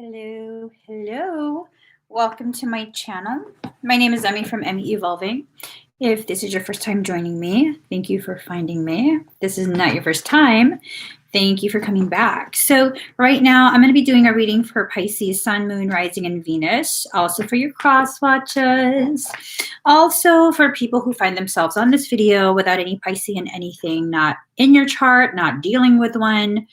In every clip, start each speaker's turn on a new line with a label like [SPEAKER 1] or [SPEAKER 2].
[SPEAKER 1] Hello, hello. Welcome to my channel. My name is Emmie from Emmie Evolving. If this is your first time joining me, thank you for finding me. If this is not your first time, thank you for coming back. So right now I'm going to be doing a reading for Pisces, Sun, Moon, Rising, and Venus. Also for your cross watches. Also for people who find themselves on this video without any Pisces and anything, not in your chart, not dealing with one,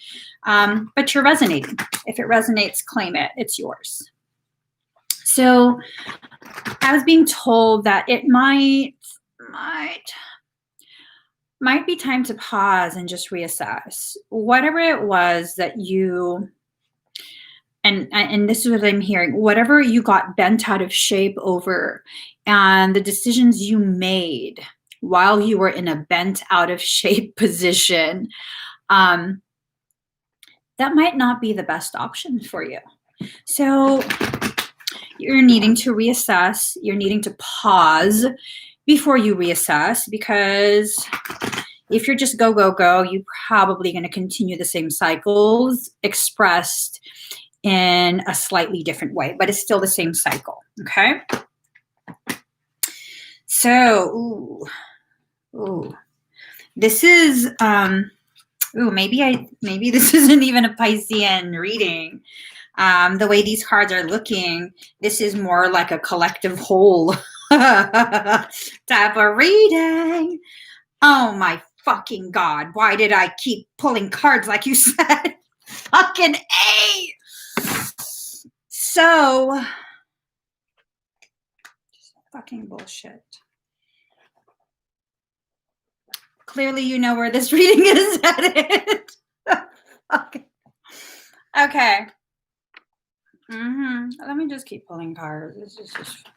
[SPEAKER 1] but you're resonating. If it resonates, claim it. It's yours. So I was being told that it might be time to pause and just reassess whatever it was that you, and this is what I'm hearing, whatever you got bent out of shape over and the decisions you made while you were in a bent out of shape position, that might not be the best option for you. So you're needing to reassess, you're needing to pause before you reassess, because if you're just go, go, go, you're probably going to continue the same cycles expressed in a slightly different way, but it's still the same cycle, okay? So, this is, maybe this isn't even a Piscean reading. The way these cards are looking, this is more like a collective whole type of reading. Oh my fucking God. Why did I keep pulling cards like you said? Fucking A. So, fucking bullshit. Clearly you know where this reading is headed. Okay. Let me just keep pulling cards. This is just...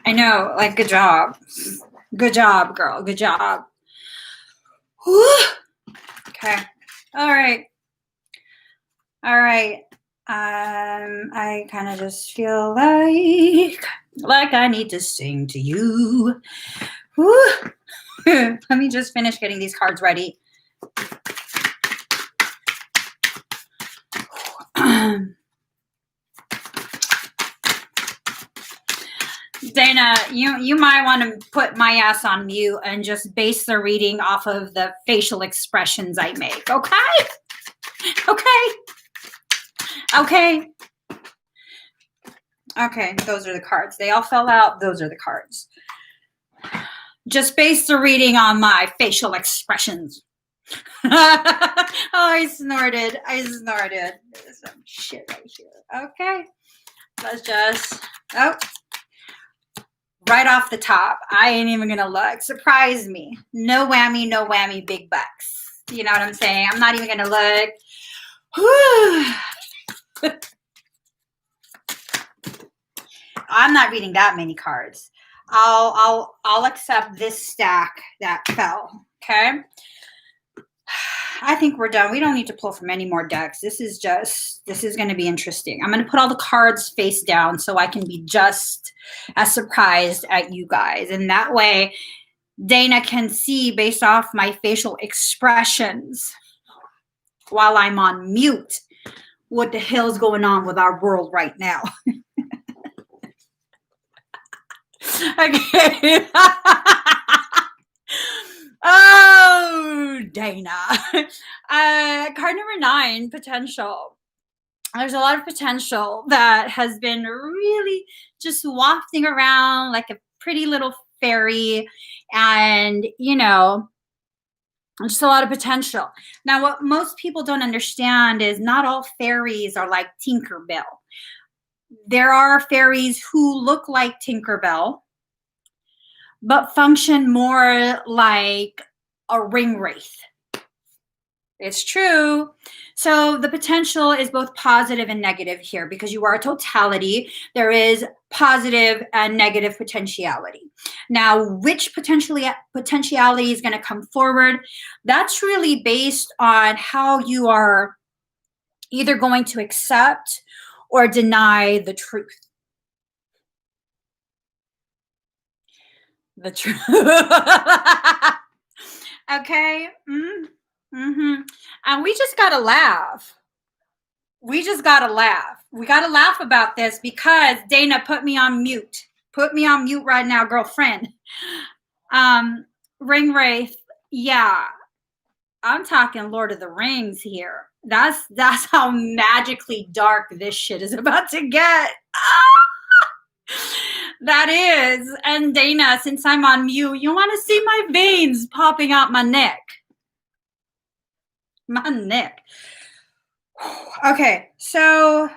[SPEAKER 1] I know, like, good job. Good job, girl. Good job. Whew. Okay. All right. I kind of just feel like I need to sing to you. Whew. Let me just finish getting these cards ready. Dana, you might want to put my ass on mute and just base the reading off of the facial expressions I make, okay? Okay, those are the cards. They all fell out. Those are the cards. Just base the reading on my facial expressions. Oh, I snorted. There's some shit right here. Okay. Let's just... Oh. Right off the top. I ain't even going to look. Surprise me. No whammy, big bucks. You know what I'm saying? I'm not even going to look. I'm not reading that many cards. I'll accept this stack that fell. Okay. I think we're done. We don't need to pull from any more decks. This is going to be interesting. I'm going to put all the cards face down so I can be just as surprised at you guys. And that way Dana can see based off my facial expressions while I'm on mute what the hell's going on with our world right now. Okay. Oh, Dana. Card number 9, potential. There's a lot of potential that has been really just wafting around like a pretty little fairy, and, you know, just a lot of potential. Now, what most people don't understand is not all fairies are like Tinkerbell. There are fairies who look like Tinkerbell, but function more like a ring wraith. It's true. So the potential is both positive and negative here, because you are a totality. There is positive and negative potentiality. Now, which potentiality is going to come forward? That's really based on how you are either going to accept or deny the truth. Okay? Mm-hmm. And we just gotta laugh. We just gotta laugh. We gotta laugh about this because Dana put me on mute. Put me on mute right now, girlfriend. Ring Wraith, yeah. I'm talking Lord of the Rings here. That's how magically dark this shit is about to get. That is. And Dana, since I'm on mute, you want to see my veins popping out my neck. My neck. Okay, so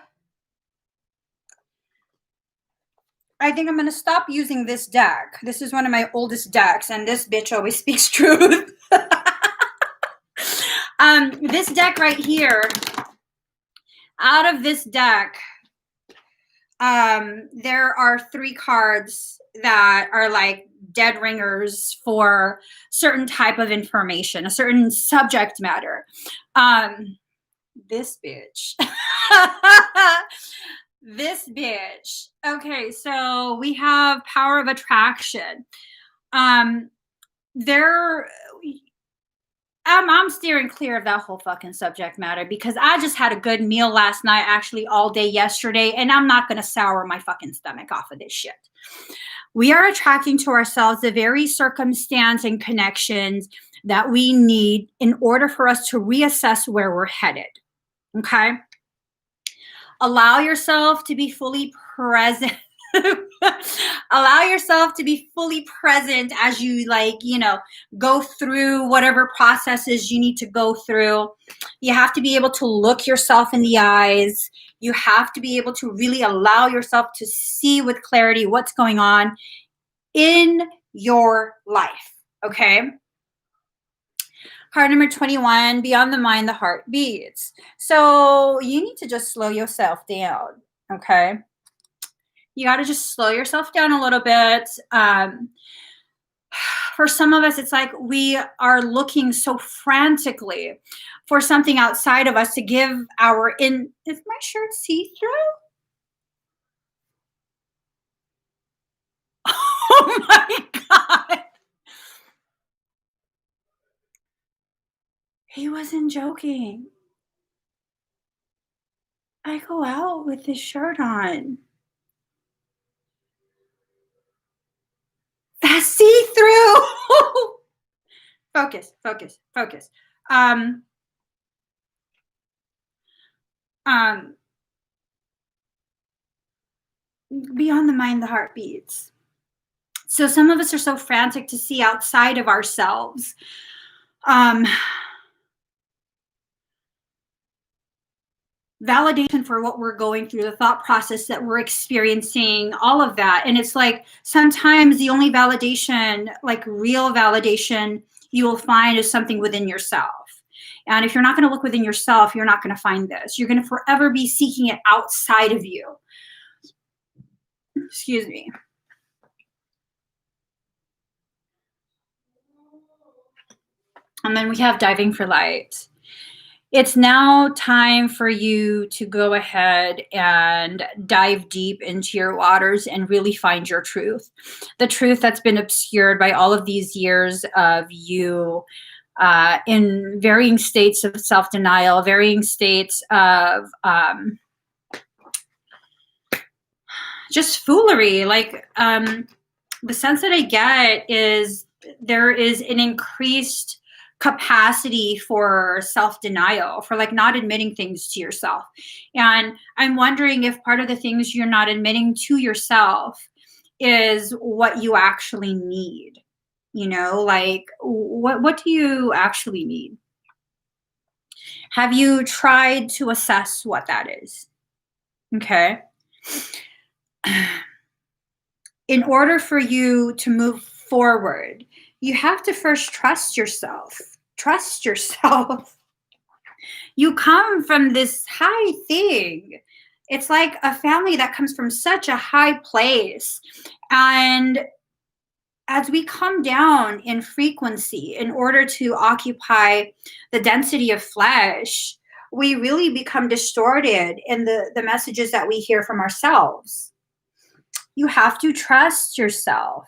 [SPEAKER 1] I think I'm going to stop using this deck. This is one of my oldest decks, and this bitch always speaks truth. This deck right here, out of this deck, there are 3 cards that are like dead ringers for certain type of information, a certain subject matter. This bitch. This bitch. Okay, so we have power of attraction. I'm steering clear of that whole fucking subject matter because I just had a good meal last night, actually all day yesterday, and I'm not going to sour my fucking stomach off of this shit. We are attracting to ourselves the very circumstance and connections that we need in order for us to reassess where we're headed. Okay? Allow yourself to be fully present. Allow yourself to be fully present as you go through whatever processes you need to go through. You have to be able to look yourself in the eyes. You have to be able to really allow yourself to see with clarity what's going on in your life. Okay? Card number 21, beyond the mind, the heart beats. So you need to just slow yourself down. Okay? You got to just slow yourself down a little bit. For some of us, it's like we are looking so frantically for something outside of us to give our in. Is my shirt see-through? Oh my God. He wasn't joking. I go out with this shirt on. That's see-through. Focus. Beyond the mind, the heart beats. So some of us are so frantic to see outside of ourselves. Validation for what we're going through, the thought process that we're experiencing, all of that. And it's like sometimes the only validation, like real validation, you will find is something within yourself. And if you're not going to look within yourself, you're not going to find this. You're going to forever be seeking it outside of you. Excuse me. And then we have diving for light. It's now time for you to go ahead and dive deep into your waters and really find your truth. The truth that's been obscured by all of these years of you in varying states of self-denial, varying states of just foolery. Like the sense that I get is there is an increased capacity for self-denial, for like not admitting things to yourself. And I'm wondering if part of the things you're not admitting to yourself is what you actually need. You know, like what do you actually need? Have you tried to assess what that is? Okay. In order for you to move forward, you have to first trust yourself. Trust yourself. You come from this high thing. It's like a family that comes from such a high place. And as we come down in frequency in order to occupy the density of flesh, we really become distorted in the messages that we hear from ourselves. You have to trust yourself.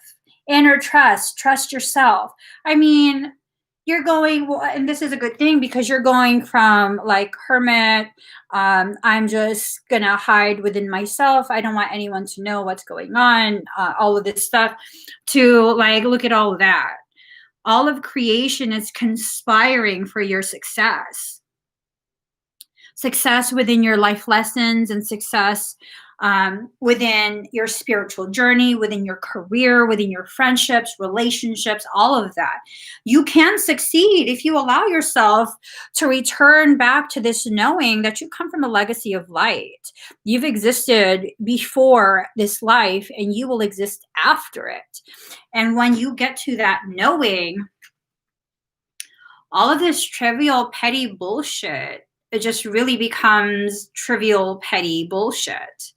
[SPEAKER 1] Inner trust yourself. I mean, you're going, well, and this is a good thing because you're going from like hermit, I'm just gonna hide within myself, I don't want anyone to know what's going on, all of this stuff, to like, look at all of that. All of creation is conspiring for your success. Success within your life lessons, and success within your spiritual journey, within your career, within your friendships, relationships, all of that. You can succeed if you allow yourself to return back to this knowing that you come from a legacy of light. You've existed before this life and you will exist after it. And when you get to that knowing, all of this trivial, petty bullshit, it just really becomes trivial, petty bullshit.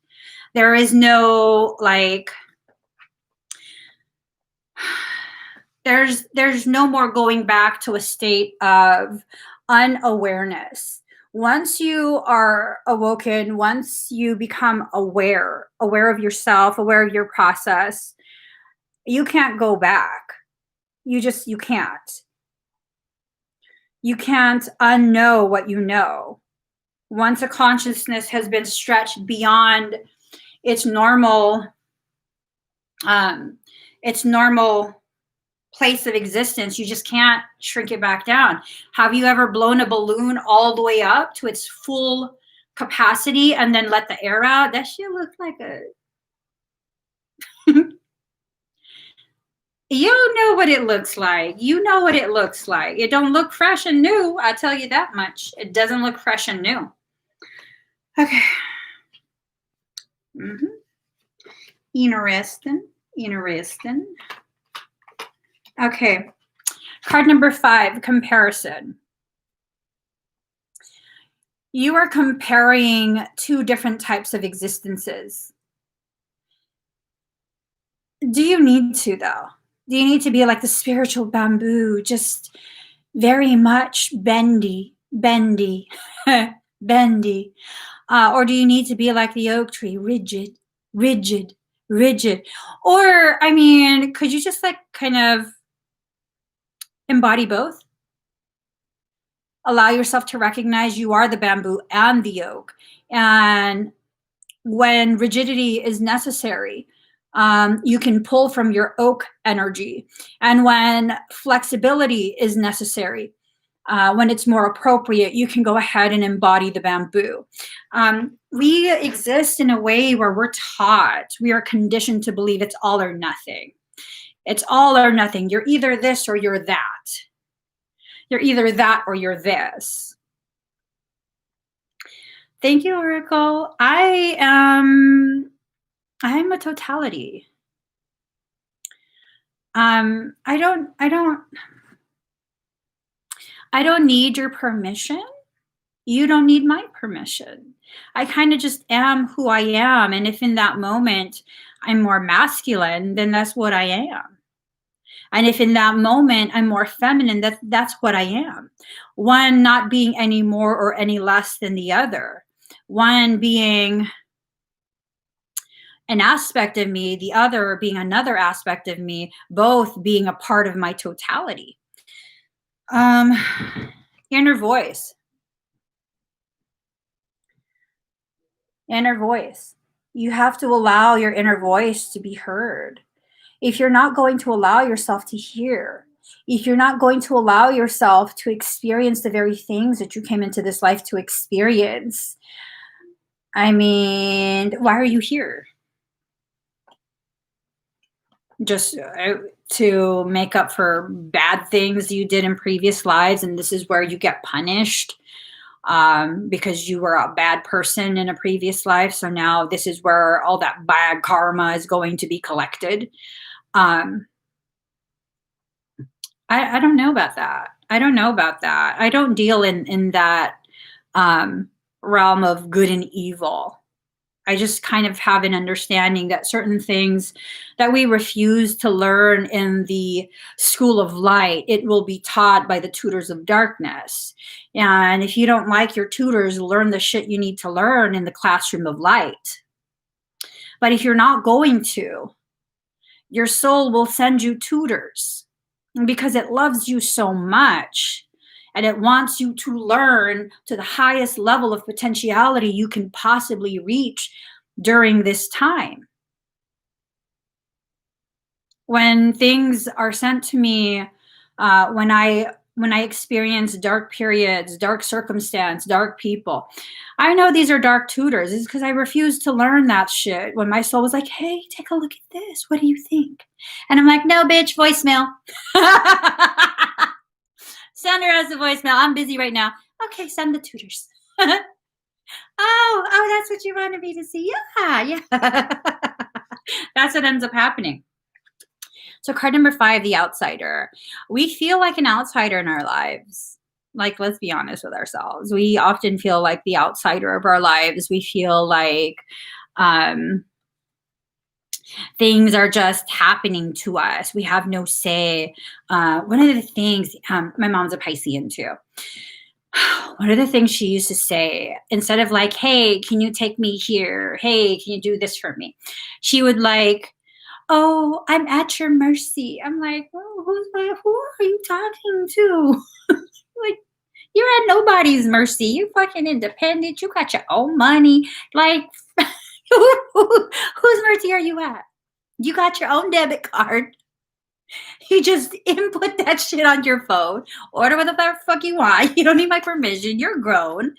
[SPEAKER 1] There is no like, there's no more going back to a state of unawareness. Once you are awoken, once you become aware of yourself, aware of your process, you can't go back. You can't. You can't unknow what you know. Once a consciousness has been stretched beyond its normal place of existence, you just can't shrink it back down. Have you ever blown a balloon all the way up to its full capacity and then let the air out? That shit looks like a you know what it looks like. You know what it looks like. It don't look fresh and new, I'll tell you that much. It doesn't look fresh and new. Okay. Interesting. Okay. Card number 5, comparison. You are comparing two different types of existences. Do you need to, though? Do you need to be like the spiritual bamboo, just very much bendy, bendy? Or do you need to be like the oak tree, rigid? Or, I mean, could you just like kind of embody both? Allow yourself to recognize you are the bamboo and the oak. And when rigidity is necessary, you can pull from your oak energy. And when flexibility is necessary, when it's more appropriate, you can go ahead and embody the bamboo. We exist in a way where we're taught, we are conditioned to believe it's all or nothing. It's all or nothing. You're either this or you're that. You're either that or you're this. Thank you, Oracle. I'm a totality. I don't need your permission. You don't need my permission. I kind of just am who I am. And if in that moment I'm more masculine, then that's what I am. And if in that moment I'm more feminine, that's what I am. One not being any more or any less than the other. One being an aspect of me, the other being another aspect of me, both being a part of my totality. Inner voice. Inner voice. You have to allow your inner voice to be heard. If you're not going to allow yourself to hear, if you're not going to allow yourself to experience the very things that you came into this life to experience, I mean, why are you here? Just to make up for bad things you did in previous lives, and this is where you get punished because you were a bad person in a previous life. So now this is where all that bad karma is going to be collected. I don't know about that. I don't deal in that realm of good and evil. I just kind of have an understanding that certain things that we refuse to learn in the school of light, it will be taught by the tutors of darkness. And if you don't like your tutors, learn the shit you need to learn in the classroom of light. But if you're not going to, your soul will send you tutors. because it loves you so much and it wants you to learn to the highest level of potentiality you can possibly reach during this time. When things are sent to me, when I experience dark periods, dark circumstance, dark people, I know these are dark tutors. It's because I refused to learn that shit. When my soul was like, "Hey, take a look at this. What do you think?" And I'm like, "No, bitch, voicemail." Send her as a voicemail. I'm busy right now. Okay, send the tutors. Oh, that's what you wanted me to see. Yeah, yeah. That's what ends up happening. So card number 5, the outsider. We feel like an outsider in our lives. Like, let's be honest with ourselves. We often feel like the outsider of our lives. We feel like um, things are just happening to us. We have no say. One of the things, my mom's a Piscean too. One of the things she used to say, instead of like, "Hey, can you take me here? Hey, can you do this for me?" She would like, "Oh, I'm at your mercy." I'm like, "Oh, who are you talking to?" Like, you're at nobody's mercy. You fucking independent. You got your own money. Like, whose mercy are you at? You got your own debit card. You just input that shit on your phone. Order what the fuck you want. You don't need my permission. You're grown.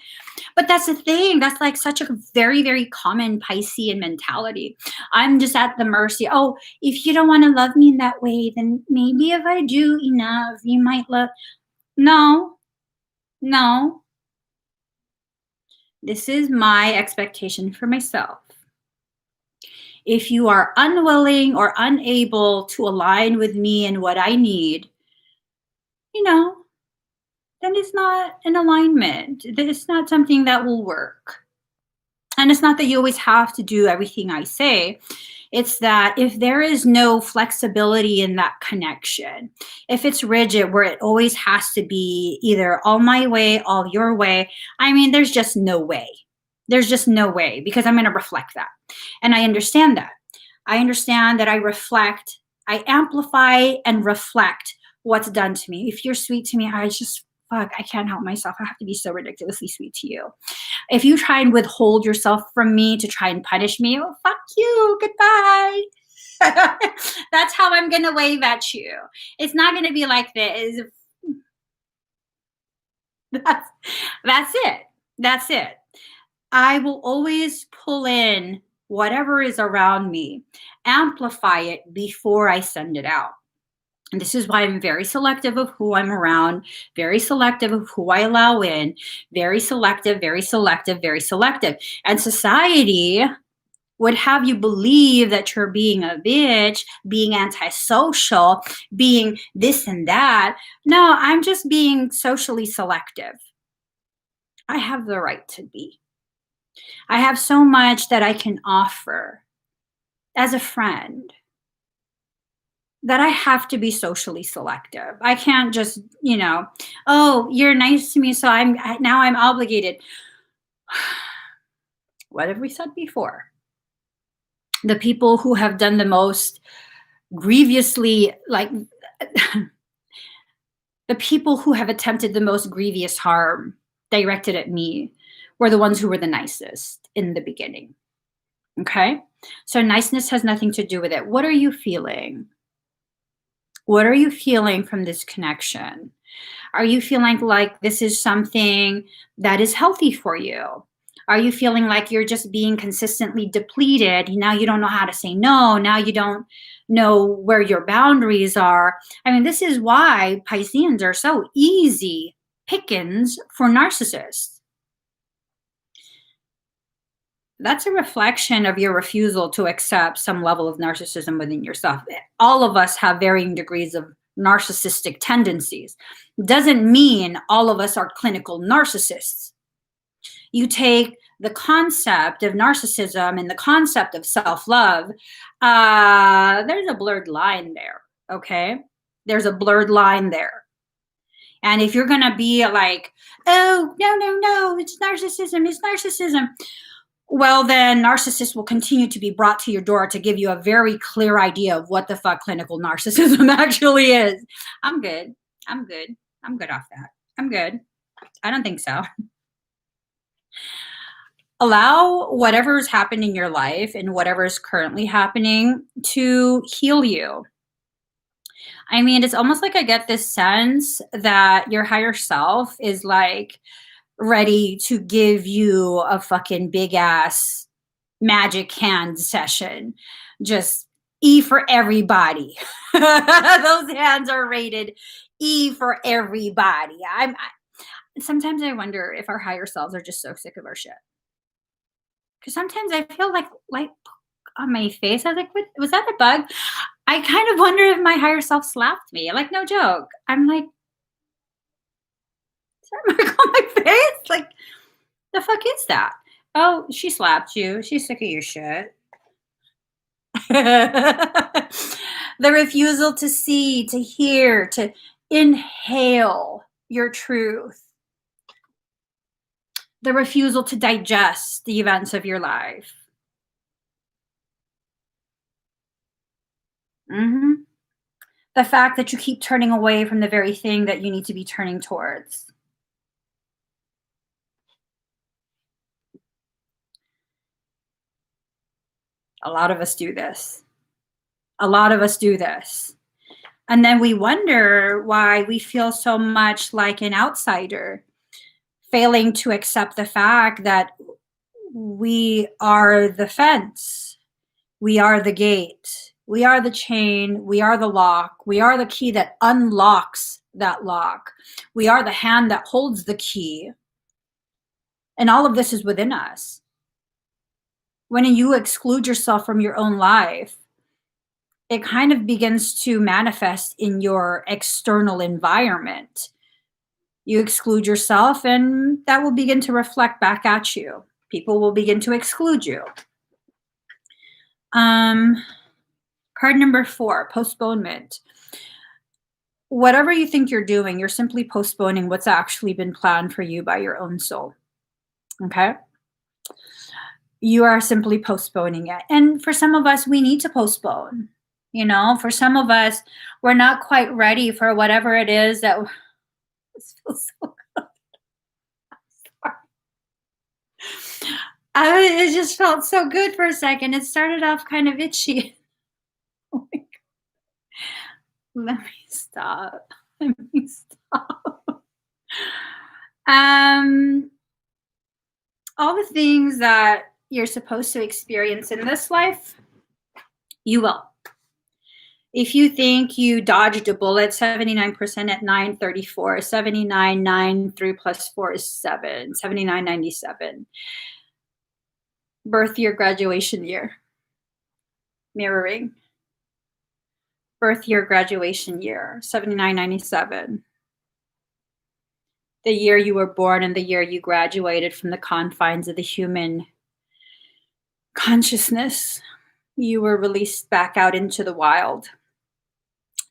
[SPEAKER 1] But that's the thing. That's like such a very, very common Piscean mentality. I'm just at the mercy. Oh, if you don't want to love me in that way, then maybe if I do enough, you might love. No, no. This is my expectation for myself. If you are unwilling or unable to align with me and what I need, you know, then it's not an alignment. It's not something that will work. And it's not that you always have to do everything I say. It's that if there is no flexibility in that connection, if it's rigid where it always has to be either all my way, all your way, I mean, there's just no way. There's just no way because I'm going to reflect that. And I understand that. I understand that I amplify and reflect what's done to me. If you're sweet to me, I can't help myself. I have to be so ridiculously sweet to you. If you try and withhold yourself from me to try and punish me, oh, fuck you, goodbye. That's how I'm going to wave at you. It's not going to be like this. That's it. That's it. I will always pull in whatever is around me, amplify it before I send it out. And this is why I'm very selective of who I'm around, very selective of who I allow in, very selective, very selective, very selective. And society would have you believe that you're being a bitch, being antisocial, being this and that. No, I'm just being socially selective. I have the right to be. I have so much that I can offer as a friend that I have to be socially selective. I can't just, oh, you're nice to me, so now I'm obligated. What have we said before? The people who have done the most grievously, like the people who have attempted the most grievous harm directed at me were the ones who were the nicest in the beginning. Okay? So niceness has nothing to do with it. What are you feeling? What are you feeling from this connection? Are you feeling like this is something that is healthy for you? Are you feeling like you're just being consistently depleted? Now you don't know how to say no. Now you don't know where your boundaries are. I mean, this is why Pisceans are so easy pickings for narcissists. That's a reflection of your refusal to accept some level of narcissism within yourself. All of us have varying degrees of narcissistic tendencies. Doesn't mean all of us are clinical narcissists. You take the concept of narcissism and the concept of self-love, there's a blurred line there, okay? There's a blurred line there. And if you're going to be like, oh, no, it's narcissism, well, then narcissists will continue to be brought to your door to give you a very clear idea of what the fuck clinical narcissism actually is. I'm good. I'm good. I'm good off that. I'm good. I don't think so. Allow whatever's happened in your life and whatever is currently happening to heal you. I mean, it's almost like I get this sense that your higher self is like ready to give you a fucking big ass magic hand session. Just E for everybody. Those hands are rated E for everybody. Sometimes I wonder if our higher selves are just so sick of our shit. Because sometimes I feel like on my face, I was like, what, was that a bug? I kind of wonder if my higher self slapped me. Like, no joke. I'm like, is that a mark on my face? Like, the fuck is that? Oh, she slapped you. She's sick of your shit. The refusal to see, to hear, to inhale your truth. The refusal to digest the events of your life. Mm-hmm. The fact that you keep turning away from the very thing that you need to be turning towards. A lot of us do this. A lot of us do this. And then we wonder why we feel so much like an outsider, failing to accept the fact that we are the fence, we are the gate, we are the chain, we are the lock, we are the key that unlocks that lock, we are the hand that holds the key. And all of this is within us. When you exclude yourself from your own life, it kind of begins to manifest in your external environment. You exclude yourself, and that will begin to reflect back at you. People will begin to exclude you. Card number 4, postponement. Whatever you think you're doing, you're simply postponing what's actually been planned for you by your own soul. Okay? You are simply postponing it. And for some of us, we need to postpone. You know, for some of us, we're not quite ready for whatever it is that this feels so good. It just felt so good for a second. It started off kind of itchy. Oh my God. Let me stop. Let me stop. All the things that you're supposed to experience in this life, you will. If you think you dodged a bullet, 79% at 934, 79, 9, 3 plus 4 is 7, 79.97. Birth year, graduation year. Mirroring. Birth year, graduation year, 79.97. The year you were born and the year you graduated from the confines of the human consciousness. You were released back out into the wild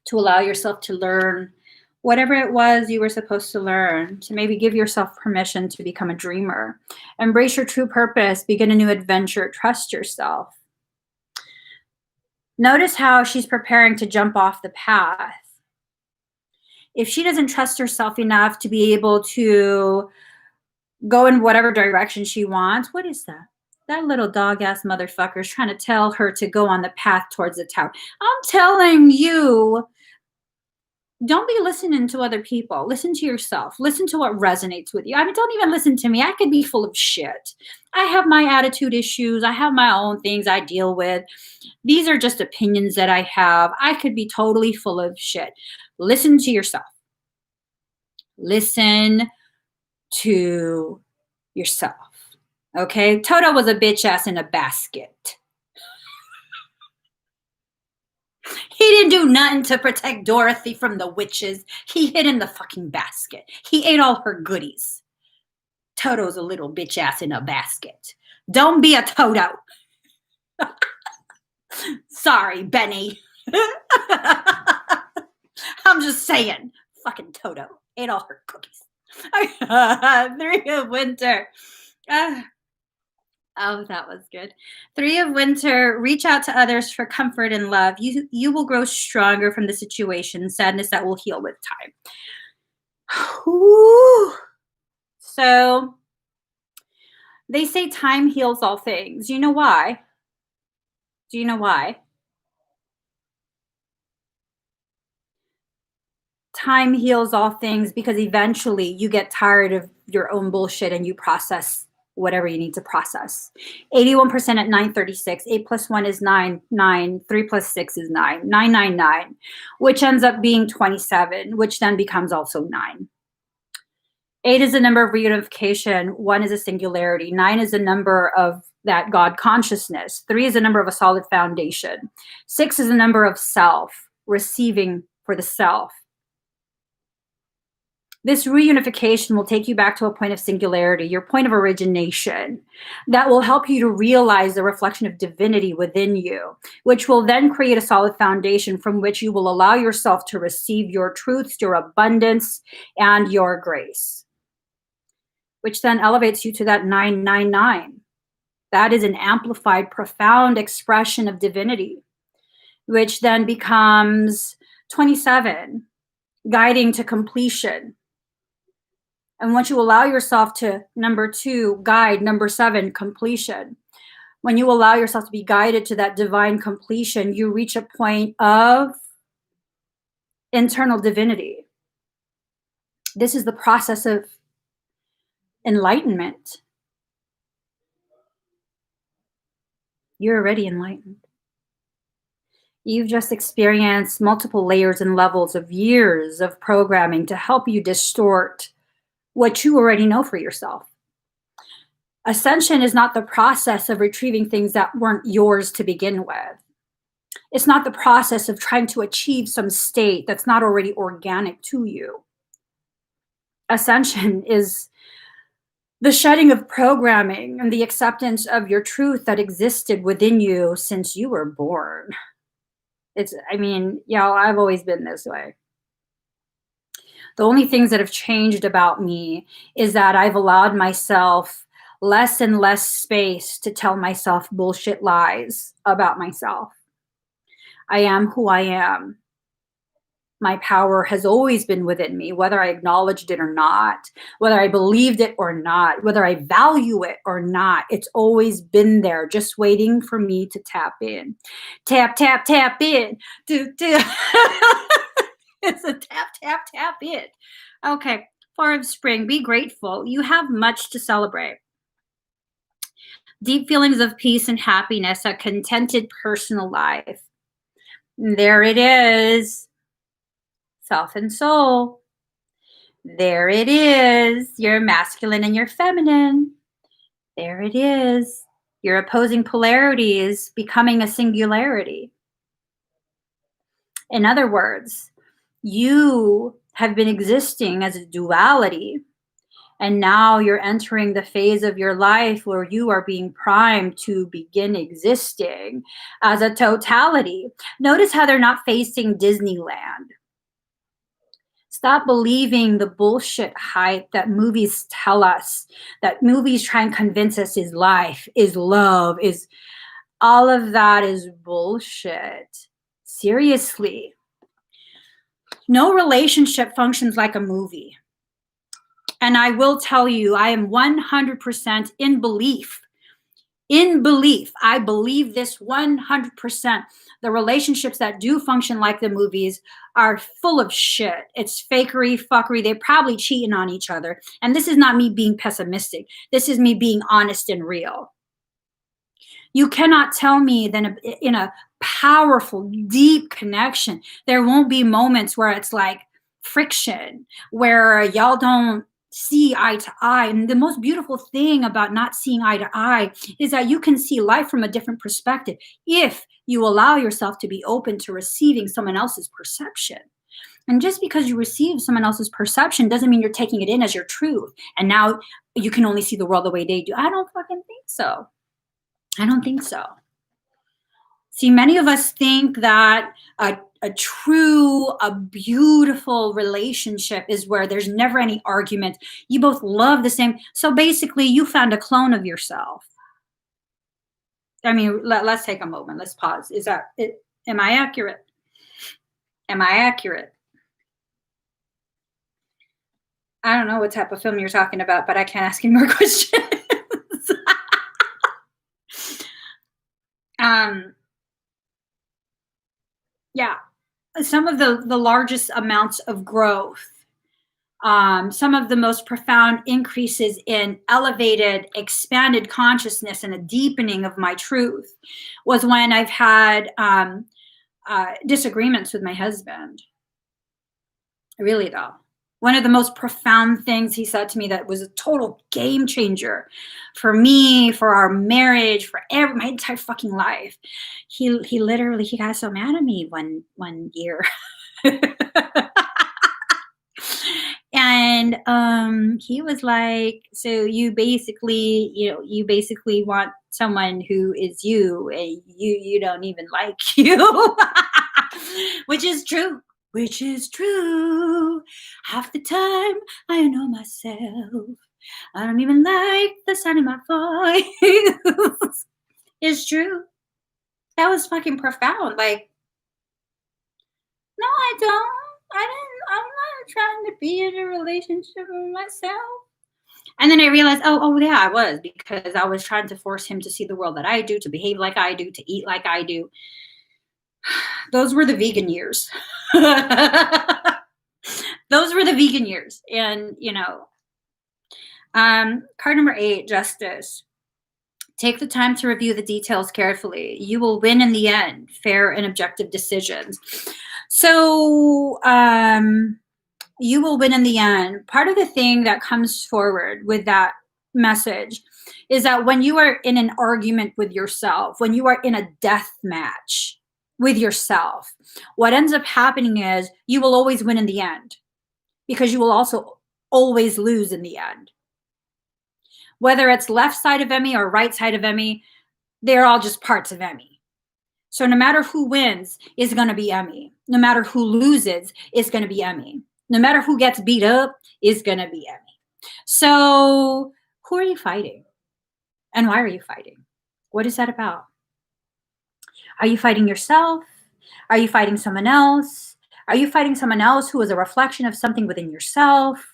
[SPEAKER 1] to allow yourself to learn whatever it was you were supposed to learn, to maybe give yourself permission to become a dreamer. Embrace your true purpose, begin a new adventure, trust yourself. Notice how she's preparing to jump off the path. If she doesn't trust herself enough to be able to go in whatever direction she wants, what is that? That little dog-ass motherfucker is trying to tell her to go on the path towards the tower. I'm telling you, don't be listening to other people. Listen to yourself. Listen to what resonates with you. I mean, don't even listen to me. I could be full of shit. I have my attitude issues. I have my own things I deal with. These are just opinions that I have. I could be totally full of shit. Listen to yourself. Listen to yourself. Okay? Toto was a bitch ass in a basket. He didn't do nothing to protect Dorothy from the witches. He hid in the fucking basket. He ate all her goodies. Toto's a little bitch ass in a basket. Don't be a Toto. Sorry, Benny. I'm just saying. Fucking Toto ate all her cookies. 3 of winter. Oh, that was good. Three of Winter, reach out to others for comfort and love. You will grow stronger from the situation, sadness that will heal with time. Whew. So they say time heals all things. You know why? Do you know why? Time heals all things because eventually you get tired of your own bullshit and you process whatever you need to process. 81% at 936. 8 plus 1 is 9. 9. 3 plus 6 is 9. 999, which ends up being 27, which then becomes also 9. 8 is a number of reunification. 1 is a singularity. 9 is a number of that God consciousness. 3 is a number of a solid foundation. 6 is a number of self, receiving for the self. This reunification will take you back to a point of singularity, your point of origination, that will help you to realize the reflection of divinity within you, which will then create a solid foundation from which you will allow yourself to receive your truths, your abundance, and your grace, which then elevates you to that 999. That is an amplified, profound expression of divinity, which then becomes 27, guiding to completion. And once you allow yourself to, number 2, guide, number 7, completion. When you allow yourself to be guided to that divine completion, you reach a point of internal divinity. This is the process of enlightenment. You're already enlightened. You've just experienced multiple layers and levels of years of programming to help you distort what you already know for yourself. Ascension is not the process of retrieving things that weren't yours to begin with. It's not the process of trying to achieve some state that's not already organic to you. Ascension is the shedding of programming and the acceptance of your truth that existed within you since you were born. I've always been this way. The only things that have changed about me is that I've allowed myself less and less space to tell myself bullshit lies about myself. I am who I am. My power has always been within me, whether I acknowledged it or not, whether I believed it or not, whether I value it or not. It's always been there, just waiting for me to tap in. Tap, tap, tap in. Do, do. It's a tap, tap, tap in. Okay, 4 of Spring, be grateful. You have much to celebrate. Deep feelings of peace and happiness, a contented personal life. There it is. Self and soul. There it is. Your masculine and your feminine. There it is. Your opposing polarities becoming a singularity. In other words, you have been existing as a duality, and now you're entering the phase of your life where you are being primed to begin existing as a totality. Notice how they're not facing Disneyland. Stop believing the bullshit hype that movies tell us, that movies try and convince us is life, is love, is all of that is bullshit. Seriously. No relationship functions like a movie. And I will tell you, I am 100% in belief. In belief. I believe this 100%. The relationships that do function like the movies are full of shit. It's fakery, fuckery. They're probably cheating on each other. And this is not me being pessimistic. This is me being honest and real. You cannot tell me that in a powerful, deep connection, there won't be moments where it's like friction, where y'all don't see eye to eye. And the most beautiful thing about not seeing eye to eye is that you can see life from a different perspective if you allow yourself to be open to receiving someone else's perception. And just because you receive someone else's perception doesn't mean you're taking it in as your truth. And now you can only see the world the way they do. I don't fucking think so. I don't think so. See, many of us think that a beautiful relationship is where there's never any argument. You both love the same. So basically, you found a clone of yourself. I mean, let's take a moment. Let's pause. Is that it? Am I accurate? Am I accurate? I don't know what type of film you're talking about, but I can't ask any more questions. um, yeah, some of the largest amounts of growth, some of the most profound increases in elevated, expanded consciousness and a deepening of my truth was when I've had disagreements with my husband. Really, though. One of the most profound things he said to me that was a total game changer for me, for our marriage, for my entire fucking life. He literally he got so mad at me one year. And he was like, so you basically, you basically want someone who is you, and you don't even like you. Which is true. Which is true. Half the time I know myself. I don't even like the sound of my voice. It's true. That was fucking profound. Like, no, I don't. I'm not trying to be in a relationship with myself. And then I realized, oh yeah, I was, because I was trying to force him to see the world that I do, to behave like I do, to eat like I do. Those were the vegan years. Those were the vegan years. And, card number 8, justice. Take the time to review the details carefully. You will win in the end. Fair and objective decisions. So, you will win in the end. Part of the thing that comes forward with that message is that when you are in an argument with yourself, when you are in a death match with yourself, what ends up happening is you will always win in the end, because you will also always lose in the end. Whether it's left side of Emmie or right side of Emmie, they're all just parts of Emmie. So no matter who wins is going to be Emmie. No matter who loses is going to be Emmie. No matter who gets beat up is going to be Emmie. So who are you fighting? And why are you fighting? What is that about? Are you fighting yourself? Are you fighting someone else? Are you fighting someone else who is a reflection of something within yourself?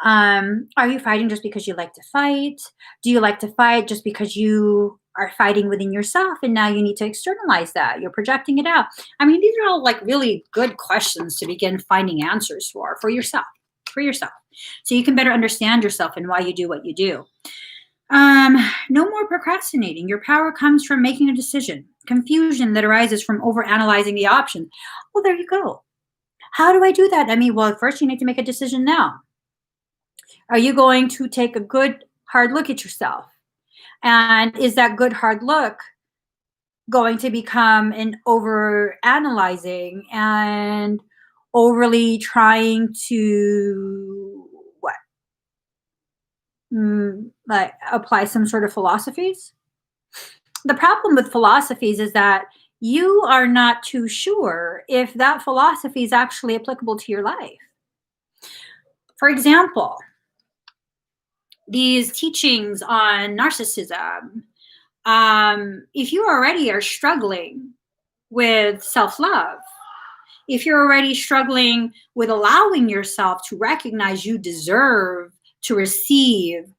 [SPEAKER 1] Are you fighting just because you like to fight? Do you like to fight just because you are fighting within yourself and now you need to externalize that? You're projecting it out. I mean, these are all like really good questions to begin finding answers for yourself, so you can better understand yourself and why you do what you do. No more procrastinating. Your power comes from making a decision. Confusion that arises from overanalyzing the options. Well, there you go. How do I do that? I mean, well, first you need to make a decision now. Are you going to take a good, hard look at yourself? And is that good, hard look going to become an over analyzing and overly trying to like apply some sort of philosophies? The problem with philosophies is that you are not too sure if that philosophy is actually applicable to your life. For example, these teachings on narcissism, if you already are struggling with self-love, if you're already struggling with allowing yourself to recognize you deserve to receive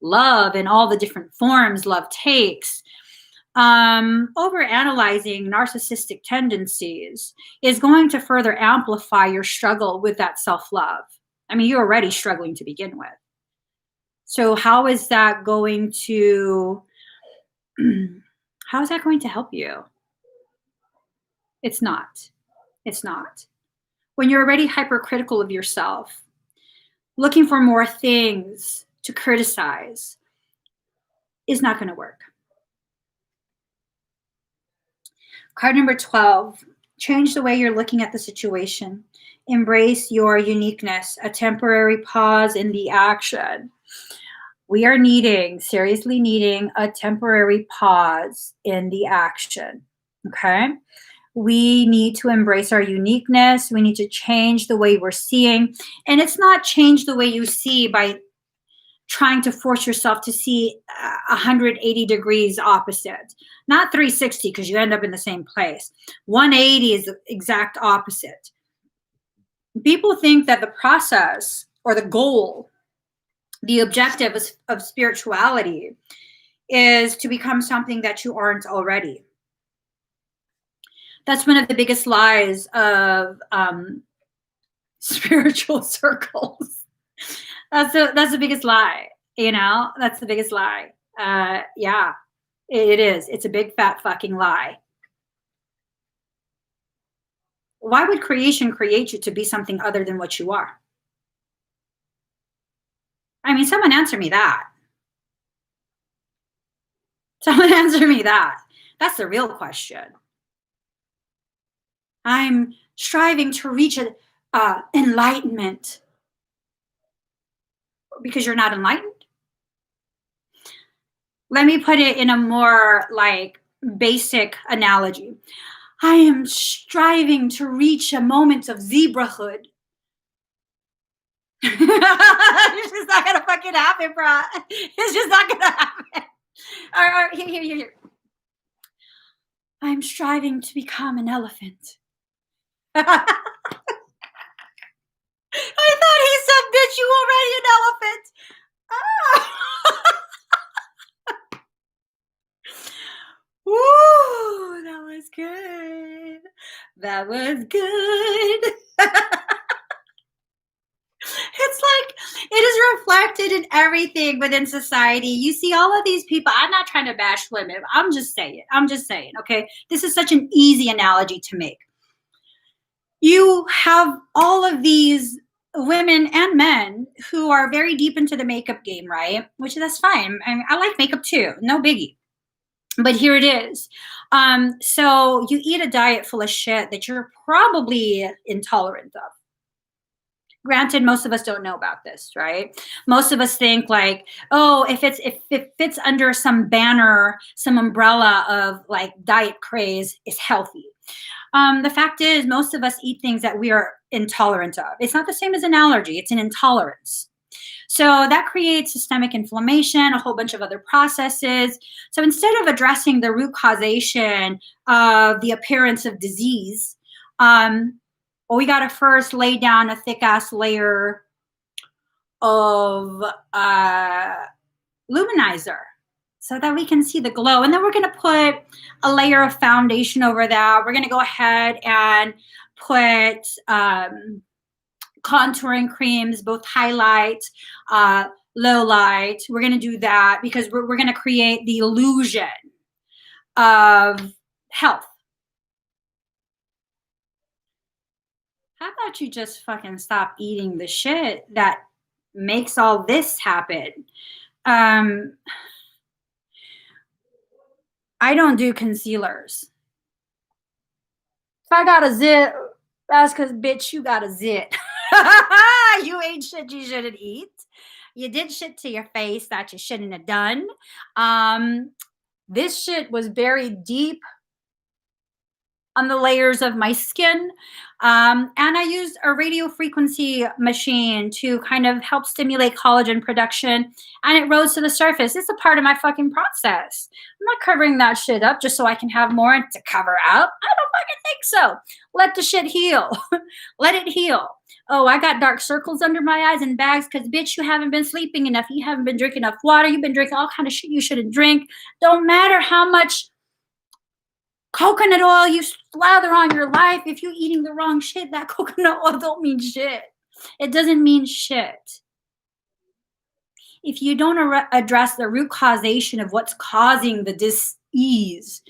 [SPEAKER 1] love in all the different forms love takes, overanalyzing narcissistic tendencies is going to further amplify your struggle with that self-love. I mean, you're already struggling to begin with. So how is that going to help you? It's not. It's not. When you're already hypercritical of yourself, looking for more things to criticize is not going to work. Card number 12, change the way you're looking at the situation. Embrace your uniqueness, a temporary pause in the action. We are seriously needing a temporary pause in the action, okay? We need to embrace our uniqueness. We need to change the way we're seeing. And it's not change the way you see by trying to force yourself to see 180 degrees opposite. Not 360 because you end up in the same place. 180 is the exact opposite. People think that the process or the goal, the objective of spirituality is to become something that you aren't already. That's one of the biggest lies of spiritual circles. That's the biggest lie. That's the biggest lie. Yeah, it is. It's a big fat fucking lie. Why would creation create you to be something other than what you are? I mean, someone answer me that. Someone answer me that. That's the real question. I'm striving to reach enlightenment because you're not enlightened. Let me put it in a more like basic analogy. I am striving to reach a moment of zebrahood. It's just not gonna fucking happen, bro. It's just not gonna happen. All right, here. I'm striving to become an elephant. I thought he said, bitch, you already an elephant. Woo, that was good. That was good. It's like it is reflected in everything within society. You see all of these people. I'm not trying to bash women. I'm just saying. Okay? This is such an easy analogy to make. You have all of these women and men who are very deep into the makeup game, right? Which that's fine. I like makeup too. No biggie. But here it is. So you eat a diet full of shit that you're probably intolerant of. Granted, most of us don't know about this, right? Most of us think like, oh, if it fits under some banner, some umbrella of like diet craze, is healthy. The fact is, most of us eat things that we are intolerant of. It's not the same as an allergy; it's an intolerance. So that creates systemic inflammation, a whole bunch of other processes. So instead of addressing the root causation of the appearance of disease, well, we got to first lay down a thick ass layer of luminizer so that we can see the glow. And then we're going to put a layer of foundation over that. We're going to go ahead and put contouring creams, both highlight, low light. We're going to do that because we're going to create the illusion of health. How about you just fucking stop eating the shit that makes all this happen? I don't do concealers. If I got a zit, that's because, bitch, you got a zit. You ate shit you shouldn't eat. You did shit to your face that you shouldn't have done. This shit was buried deep on the layers of my skin. And I used a radio frequency machine to kind of help stimulate collagen production. And it rose to the surface. It's a part of my fucking process. I'm not covering that shit up just so I can have more to cover up. I don't fucking think so. Let the shit heal. Let it heal. Oh, I got dark circles under my eyes and bags because, bitch, you haven't been sleeping enough. You haven't been drinking enough water. You've been drinking all kind of shit you shouldn't drink. Don't matter how much coconut oil you slather on your life. If you're eating the wrong shit, that coconut oil don't mean shit. It doesn't mean shit. If you don't address the root causation of what's causing the dis-ease,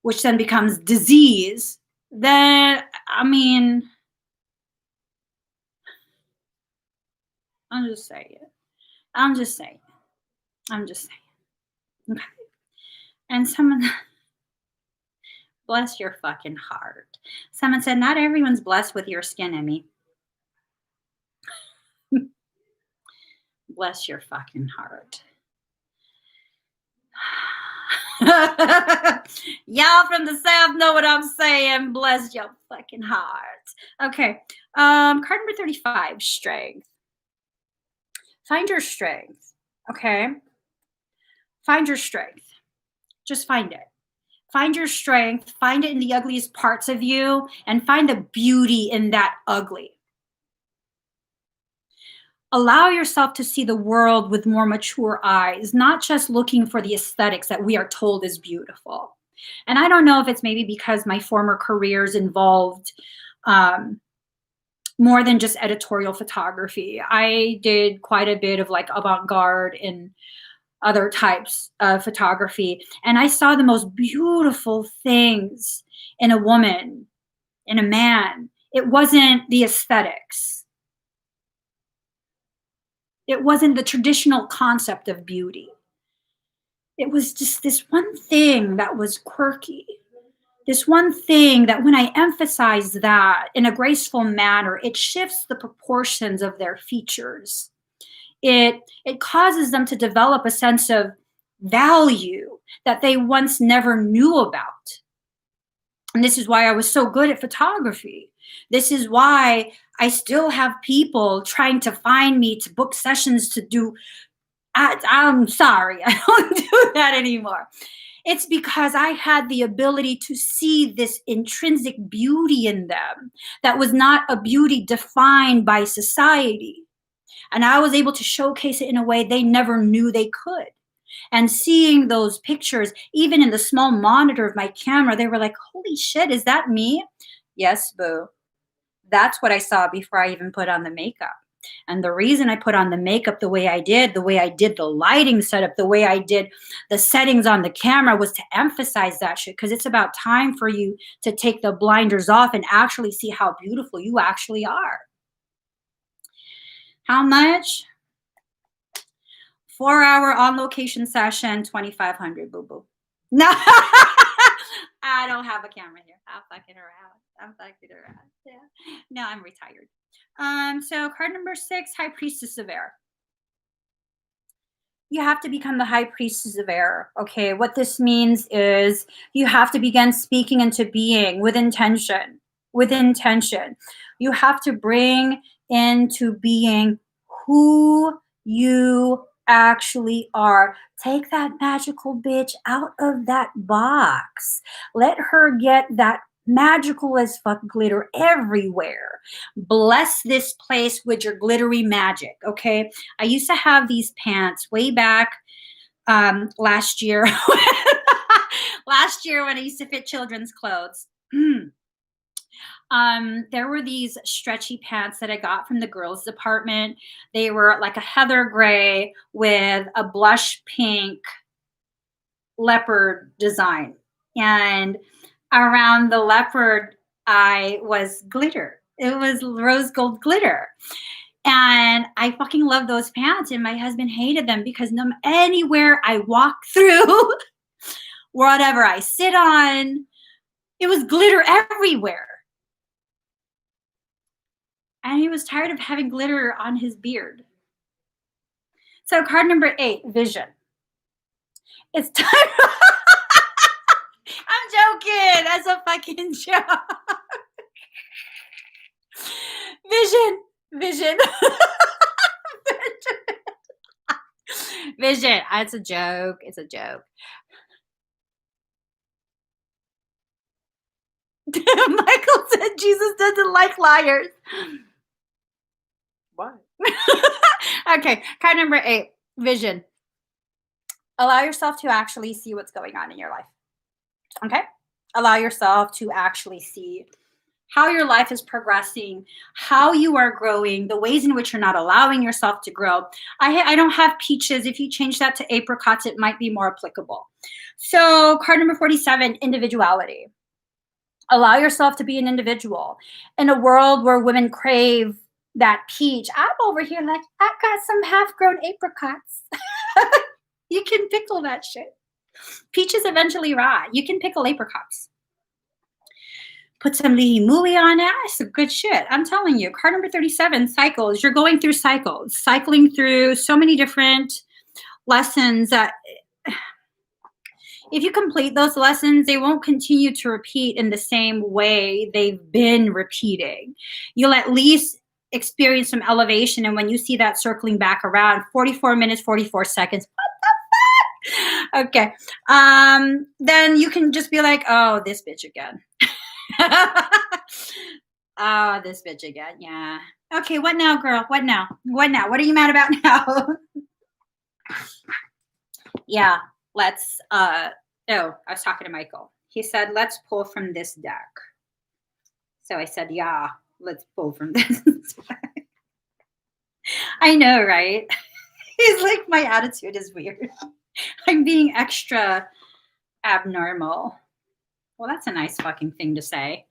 [SPEAKER 1] which then becomes disease, then, I mean, I'm just saying. Okay. And someone... Bless your fucking heart. Someone said, not everyone's blessed with your skin, Emmie. Bless your fucking heart. Y'all from the South know what I'm saying. Bless your fucking heart. Okay. Card number 35, strength. Find your strength. Okay. Find your strength. Just find it. Find your strength, find it in the ugliest parts of you, and find the beauty in that ugly. Allow yourself to see the world with more mature eyes, not just looking for the aesthetics that we are told is beautiful. And I don't know if it's maybe because my former careers involved um, more than just editorial photography. I did quite a bit of like avant garde and other types of photography. And I saw the most beautiful things in a woman, in a man. It wasn't the aesthetics, it wasn't the traditional concept of beauty. It was just this one thing that was quirky. This one thing that when I emphasize that in a graceful manner, it shifts the proportions of their features. It causes them to develop a sense of value that they once never knew about. And this is why I was so good at photography. This is why I still have people trying to find me to book sessions to do. I'm sorry, I don't do that anymore. It's because I had the ability to see this intrinsic beauty in them that was not a beauty defined by society. And I was able to showcase it in a way they never knew they could. And seeing those pictures, even in the small monitor of my camera, they were like, holy shit, is that me? Yes, boo. That's what I saw before I even put on the makeup. And the reason I put on the makeup the way I did the lighting setup, the way I did the settings on the camera was to emphasize that shit, because it's about time for you to take the blinders off and actually see how beautiful you actually are. How much? 4-hour on location session, 2,500, boo boo. No, I don't have a camera here. I'm fucking around. Yeah. No, I'm retired. So card number 6, High Priestess of Air. You have to become the High Priestess of Air. Okay, what this means is you have to begin speaking into being with intention. With intention. You have to bring into being who you actually are. Take that magical bitch out of that box. Let her get that magical as fuck glitter everywhere. Bless this place with your glittery magic, okay? I used to have these pants way back last year. Last year when I used to fit children's clothes. There were these stretchy pants that I got from the girls department. They were like a heather gray with a blush pink leopard design. And around the leopard eye was glitter. It was rose gold glitter. And I fucking love those pants. And my husband hated them because anywhere I walk through, whatever I sit on, it was glitter everywhere. And he was tired of having glitter on his beard. So card number 8, Vision. It's time. I'm joking. That's a fucking joke. Vision. Vision. Vision. It's a joke. It's a joke. Michael said Jesus doesn't like liars. What? Okay, card number 8, Vision. Allow yourself to actually see what's going on in your life. Okay? Allow yourself to actually see how your life is progressing, how you are growing, the ways in which you're not allowing yourself to grow. I don't have peaches. If you change that to apricots, it might be more applicable. So card number 47, individuality. Allow yourself to be an individual. In a world where women crave that peach, I'm over here like, I got some half-grown apricots. You can pickle that shit. Peaches eventually rot. You can pickle apricots. Put some lihi on it. It's some good shit. I'm telling you. Card number 37, cycles. You're going through cycles. Cycling through so many different lessons that if you complete those lessons, they won't continue to repeat in the same way they've been repeating. You'll at least experience some elevation. And when you see that circling back around, 44 minutes, 44 seconds, what the fuck? Okay. Then you can just be like, oh, this bitch again. Oh, this bitch again. Yeah. Okay, what now, girl? What now? What now? What are you mad about now? Yeah, let's oh, I was talking to Michael. He said, let's pull from this deck. So I said, yeah, let's pull from this deck. I know, right? He's like, my attitude is weird. I'm being extra abnormal. Well, that's a nice fucking thing to say.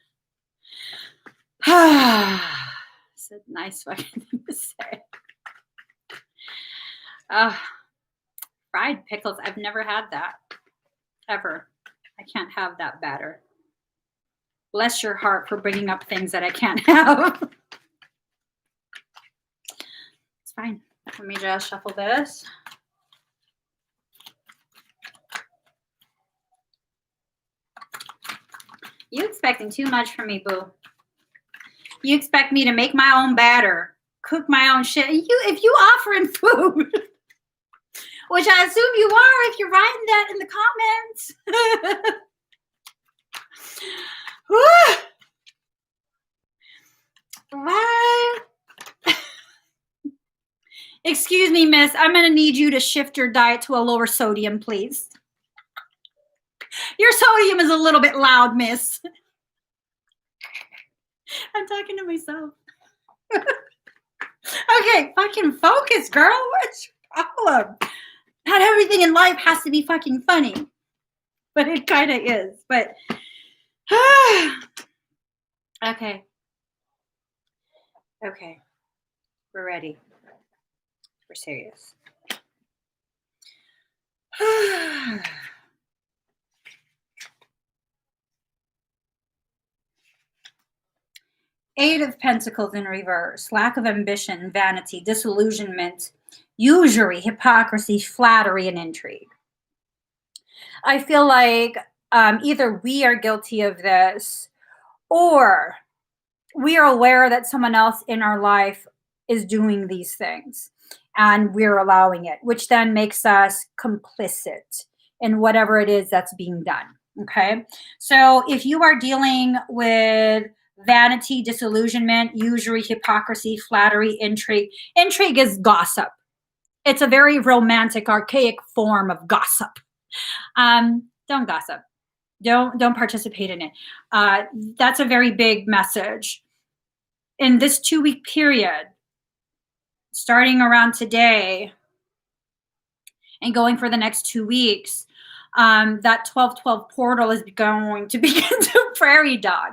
[SPEAKER 1] It's a nice fucking thing to say. Fried pickles. I've never had that. Ever. I can't have that batter. Bless your heart for bringing up things that I can't have. It's fine. Let me just shuffle this. You expecting too much from me, boo. You expect me to make my own batter, cook my own shit. If you offering food, which I assume you are if you're writing that in the comments. What? Excuse me, miss. I'm going to need you to shift your diet to a lower sodium, please. Your sodium is a little bit loud, miss. I'm talking to myself. Okay, fucking focus, girl. What's your problem? Not everything in life has to be fucking funny. But it kind of is. But, okay. Okay. We're ready. We're serious. Eight of Pentacles in reverse. Lack of ambition, vanity, disillusionment, usury, hypocrisy, flattery, and intrigue. I feel like either we are guilty of this or we are aware that someone else in our life is doing these things and we're allowing it, which then makes us complicit in whatever it is that's being done. Okay. So if you are dealing with vanity, disillusionment, usury, hypocrisy, flattery, intrigue is gossip. It's a very romantic, archaic form of gossip. Don't gossip. Don't participate in it. That's a very big message. In this 2-week period, starting around today and going for the next 2 weeks, that 12-12 portal is going to begin to prairie dog.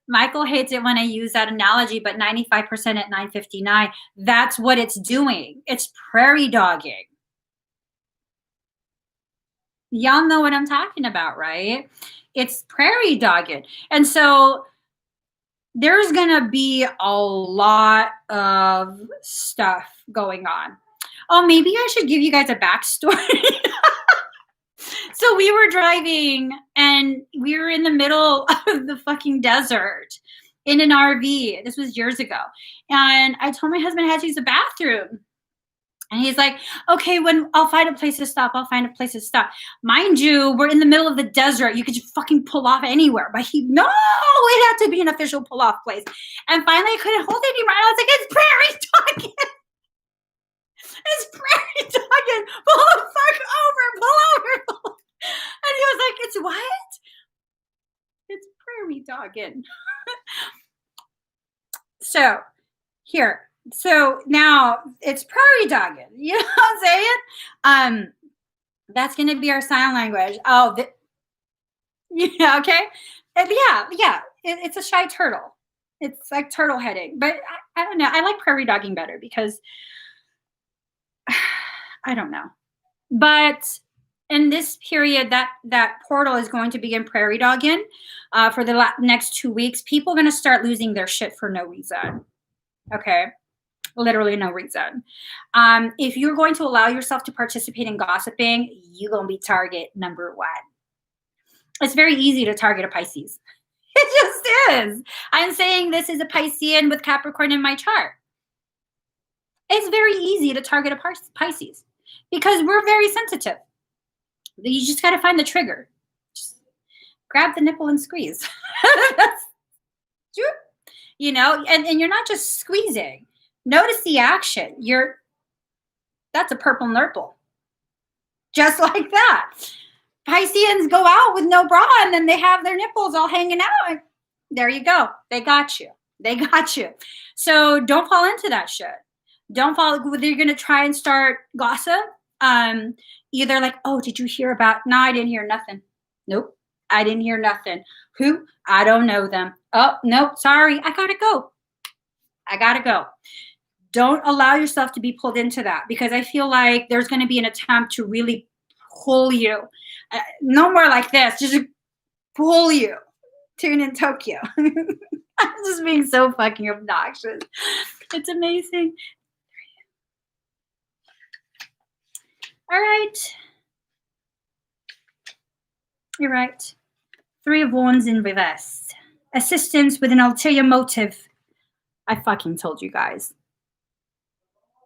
[SPEAKER 1] Michael hates it when I use that analogy, but 95% at 9:59, that's what it's doing. It's prairie dogging. Y'all know what I'm talking about, right? It's prairie dogging. And so there's going to be a lot of stuff going on. Oh, maybe I should give you guys a backstory. So we were driving and we were in the middle of the fucking desert in an RV. This was years ago. And I told my husband I had to use the bathroom. And he's like, okay, when I'll find a place to stop, I'll find a place to stop. Mind you, we're in the middle of the desert. You could just fucking pull off anywhere. But no, it had to be an official pull-off place. And finally, I couldn't hold it anymore. I was like, it's prairie dogging. It's prairie dogging. Pull the fuck over. Pull over. And he was like, it's what? It's prairie dogging. So, here. So now it's prairie dogging. You know what I'm saying? That's going to be our sign language. Oh, yeah, okay. Yeah. It's a shy turtle. It's like turtle heading. But I don't know. I like prairie dogging better because I don't know. But in this period, that portal is going to begin prairie dogging for the next 2 weeks. People are going to start losing their shit for no reason. Okay. Literally no reason. If you're going to allow yourself to participate in gossiping, you're going to be target number one. It's very easy to target a Pisces. It just is. I'm saying this is a Piscean with Capricorn in my chart. It's very easy to target a Pisces because we're very sensitive. You just got to find the trigger. Just grab the nipple and squeeze. That's, and you're not just squeezing. Notice the action. That's a purple nurple. Just like that. Pisceans go out with no bra and then they have their nipples all hanging out. There you go. They got you. They got you. So don't fall into that shit. Don't fall. Whether you're going to try and start gossip, either like, oh, did you hear about? No, I didn't hear nothing. Nope. I didn't hear nothing. Who? I don't know them. Oh, nope. Sorry. I got to go. I got to go. Don't allow yourself to be pulled into that, because I feel like there's going to be an attempt to really pull you. No more like this. Just pull you. Tune in Tokyo. I'm just being so fucking obnoxious. It's amazing. All right. You're right. 3 of Wands in reverse. Assistance with an ulterior motive. I fucking told you guys.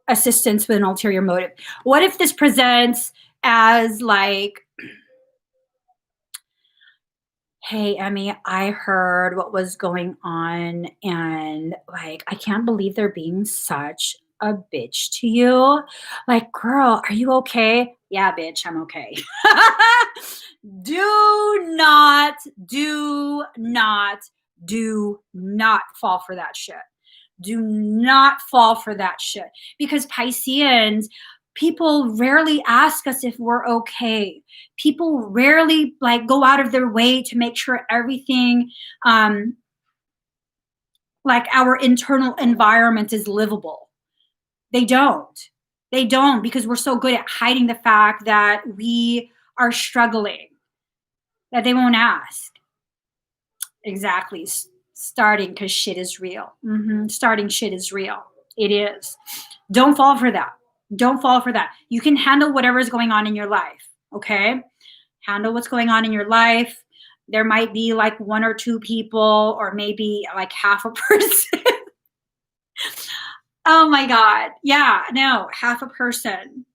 [SPEAKER 1] Assistance with an ulterior motive. What if this presents as like, hey, Emmie, I heard what was going on, and like, I can't believe they're being such a bitch to you. Like, girl, are you okay? Yeah, bitch, I'm okay. Do not fall for that shit. Do not fall for that shit. Because Pisceans, people rarely ask us if we're okay. People rarely like go out of their way to make sure everything, like our internal environment is livable. They don't. They don't, because we're so good at hiding the fact that we are struggling, that they won't ask. Exactly. Starting because shit is real. Starting shit is real. It is. Don't fall for that. Don't fall for that. You can handle whatever is going on in your life. Okay? Handle what's going on in your life. There might be like 1 or 2 people, or maybe like half a person. Oh my God. Yeah, no, half a person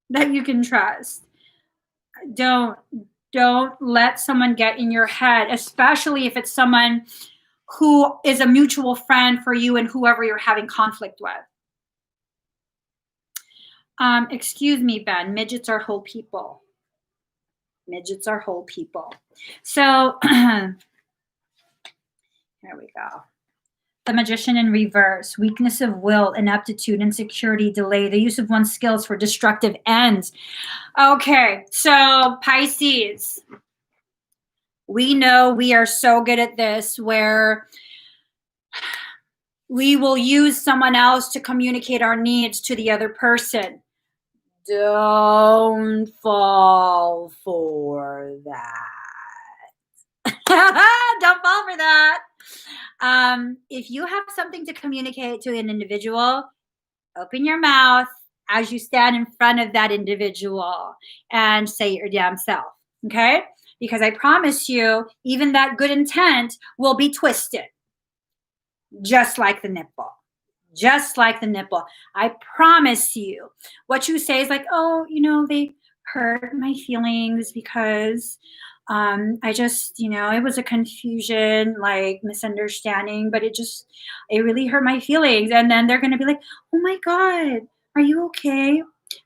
[SPEAKER 1] that you can trust. Don't let someone get in your head, especially if it's someone who is a mutual friend for you and whoever you're having conflict with. Excuse me, Ben. Midgets are whole people. Midgets are whole people. So here we go. The Magician in reverse. Weakness of will, ineptitude, insecurity, delay, the use of one's skills for destructive ends. Okay, so Pisces. We know we are so good at this, where we will use someone else to communicate our needs to the other person. Don't fall for that. Don't fall for that. If you have something to communicate to an individual, open your mouth as you stand in front of that individual and say your damn self. Okay? Because I promise you, even that good intent will be twisted. Just like the nipple. Just like the nipple. I promise you. What you say is like, oh, they hurt my feelings because I just, it was a confusion, like misunderstanding, but it really hurt my feelings. And then they're going to be like, oh my God, are you okay?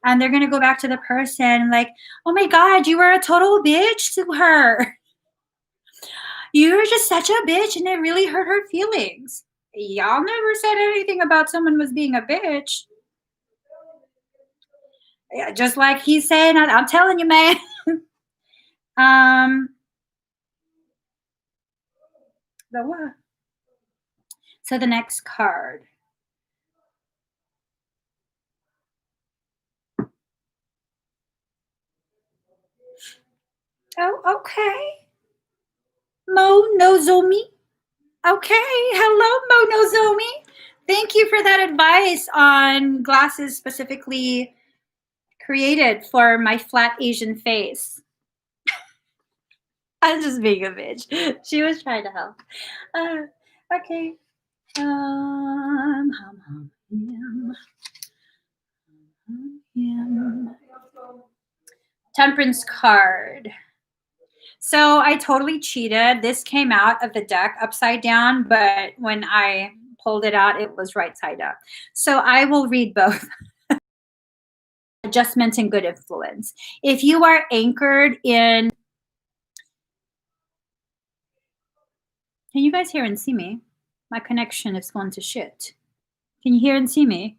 [SPEAKER 1] And they're going to go back to the person like, oh my God, you were a total bitch to her. You were just such a bitch and it really hurt her feelings. Y'all never said anything about someone was being a bitch. Yeah, just like he's saying, I'm telling you, man. The what? So the next card. Oh, okay. Mo Nozomi. Okay. Hello, Mo Nozomi. Thank you for that advice on glasses specifically created for my flat Asian face. I'm just being a bitch. She was trying to help. Okay. Temperance card. So I totally cheated. This came out of the deck upside down, but when I pulled it out, it was right side up. So I will read both. Adjustment and good influence. If you are anchored in, can you guys hear and see me? My connection is going to shit. Can you hear and see me?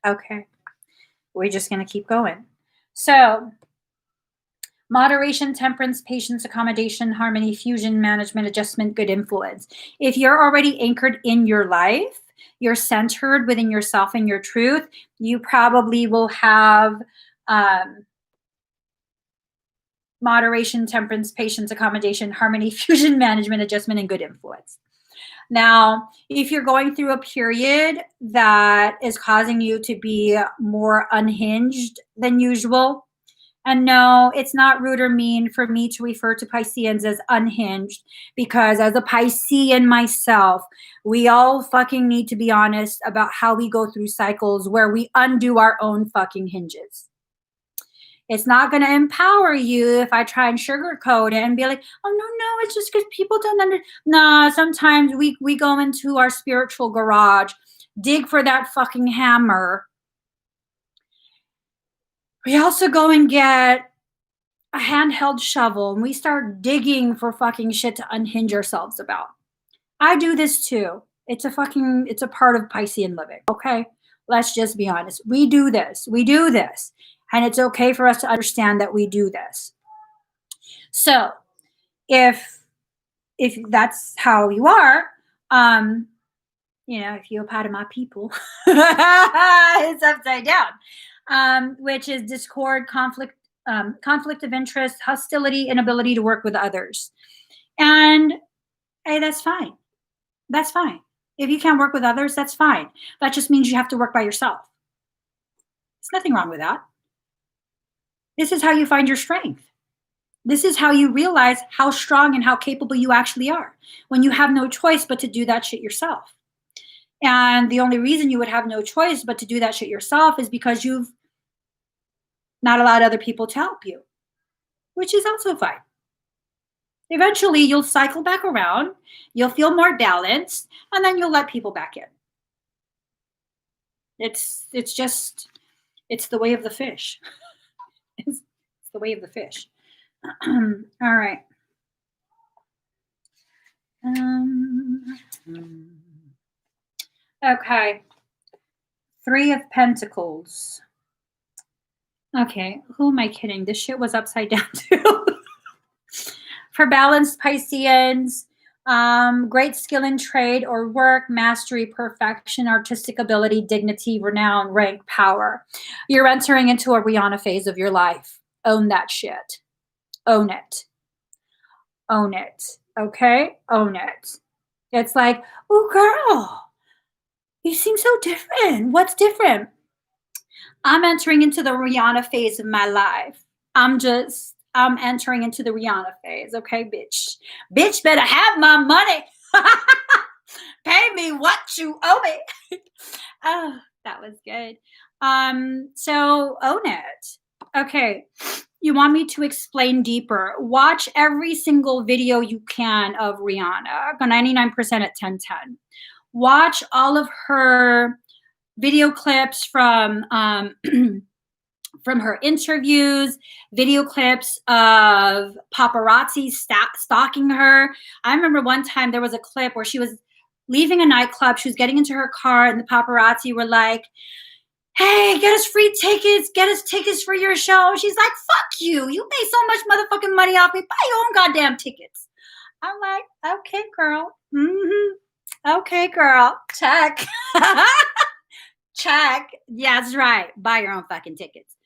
[SPEAKER 1] Okay. We're just going to keep going. So moderation, temperance, patience, accommodation, harmony, fusion, management, adjustment, good influence. If you're already anchored in your life, you're centered within yourself and your truth, you probably will have moderation, temperance, patience, accommodation, harmony, fusion, management, adjustment, and good influence. Now, if you're going through a period that is causing you to be more unhinged than usual, and no, it's not rude or mean for me to refer to Pisceans as unhinged, because as a Piscean myself, we all fucking need to be honest about how we go through cycles where we undo our own fucking hinges. It's not going to empower you if I try and sugarcoat it and be like, oh, no, it's just because people don't understand. Nah, sometimes we go into our spiritual garage, dig for that fucking hammer. We also go and get a handheld shovel and we start digging for fucking shit to unhinge ourselves about. I do this too. It's a part of Piscean living, okay? Let's just be honest. We do this. And it's okay for us to understand that we do this. So if that's how you are, if you're part of my people, it's upside down, which is discord, conflict of interest, hostility, inability to work with others. And hey, that's fine. That's fine. If you can't work with others, that's fine. That just means you have to work by yourself. There's nothing wrong with that. This is how you find your strength. This is how you realize how strong and how capable you actually are, when you have no choice but to do that shit yourself. And the only reason you would have no choice but to do that shit yourself is because you've not allowed other people to help you, which is also fine. Eventually, you'll cycle back around, you'll feel more balanced, and then you'll let people back in. It's the way of the fish. It's the way of the fish. All right. Okay. 3 of Pentacles. Okay, who am I kidding? This shit was upside down too. For balanced Pisceans, great skill in trade or work, mastery, perfection, artistic ability, dignity, renown, rank, power. You're entering into a Rihanna phase of your life. Own that shit. Own it. Own it. Okay? Own it. It's like, oh, girl, you seem so different. What's different? I'm entering into the Rihanna phase of my life. I'm entering into the Rihanna phase. Okay, bitch. Bitch better have my money. Pay me what you owe me. Oh, that was good. So own it. Okay. You want me to explain deeper? Watch every single video you can of Rihanna. 99% at 1010. Watch all of her video clips from her interviews, video clips of paparazzi stalking her. I remember one time there was a clip where she was leaving a nightclub. She was getting into her car and the paparazzi were like, hey, get us free tickets. Get us tickets for your show. She's like, fuck you. You pay so much motherfucking money off me. Buy your own goddamn tickets. I'm like, okay, girl. Okay, girl. Check. Check. Yeah, that's right. Buy your own fucking tickets.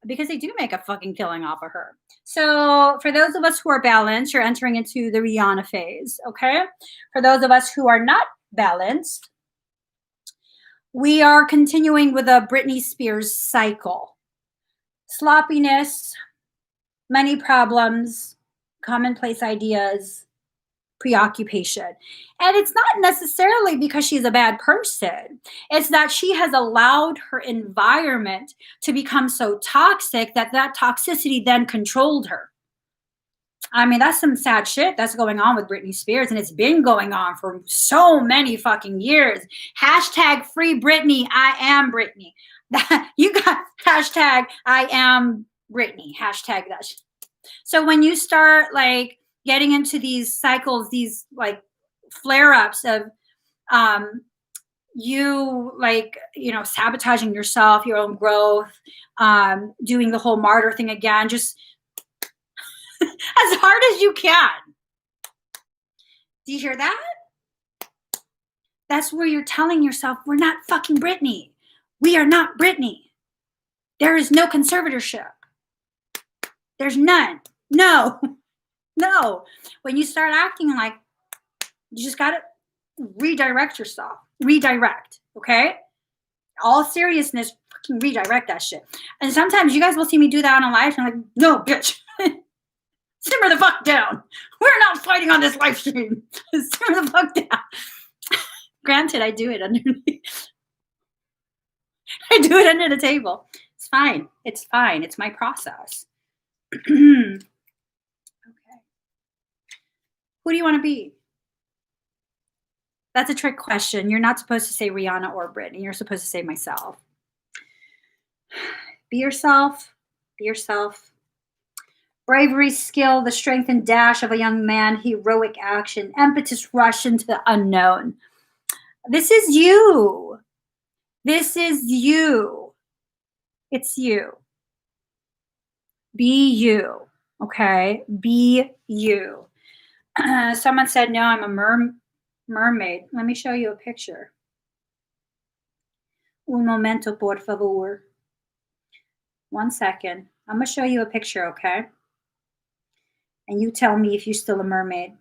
[SPEAKER 1] Because they do make a fucking killing off of her. So for those of us who are balanced, you're entering into the Rihanna phase, okay? For those of us who are not balanced, we are continuing with a Britney Spears cycle. Sloppiness, money problems, commonplace ideas, preoccupation. And it's not necessarily because she's a bad person. It's that she has allowed her environment to become so toxic that that toxicity then controlled her. I mean, that's some sad shit that's going on with Britney Spears, and it's been going on for so many fucking years. Hashtag free Britney. I am Britney. You got hashtag I am Britney. Hashtag that shit. So when you start like getting into these cycles, these like flare ups of you like, you know, sabotaging yourself, your own growth, doing the whole martyr thing again, just as hard as you can. Do you hear that? That's where you're telling yourself, we're not fucking Britney. We are not Britney. There is no conservatorship. There's none. No. No. When you start acting like, you just got to redirect yourself. Redirect. Okay? All seriousness, fucking redirect that shit. And sometimes you guys will see me do that on a live stream. I'm like, no, bitch. Simmer the fuck down. We're not fighting on this live stream. Simmer the fuck down. Granted, I do it underneath. I do it under the table. It's fine. It's fine. It's my process. Okay. Who do you want to be? That's a trick question. You're not supposed to say Rihanna or Britney. You're supposed to say myself. Be yourself. Be yourself. Bravery, skill, the strength and dash of a young man, heroic action, impetus rush into the unknown. This is you. This is you. It's you. Be you. Okay? Be you. Someone said, no, I'm a mermaid. Let me show you a picture. Un momento, por favor. 1 second. I'm going to show you a picture, okay? And you tell me if you're still a mermaid.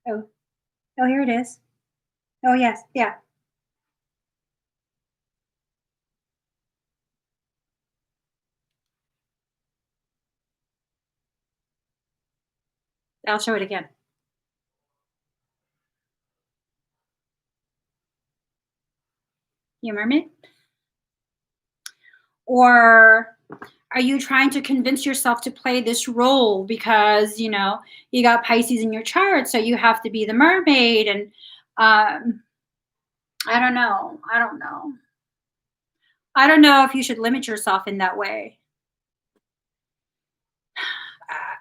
[SPEAKER 1] Oh, here it is. Oh, yes, yeah. I'll show it again. You a mermaid? Or are you trying to convince yourself to play this role because, you know, you got Pisces in your chart, so you have to be the mermaid? And I don't know. I don't know. I don't know if you should limit yourself in that way.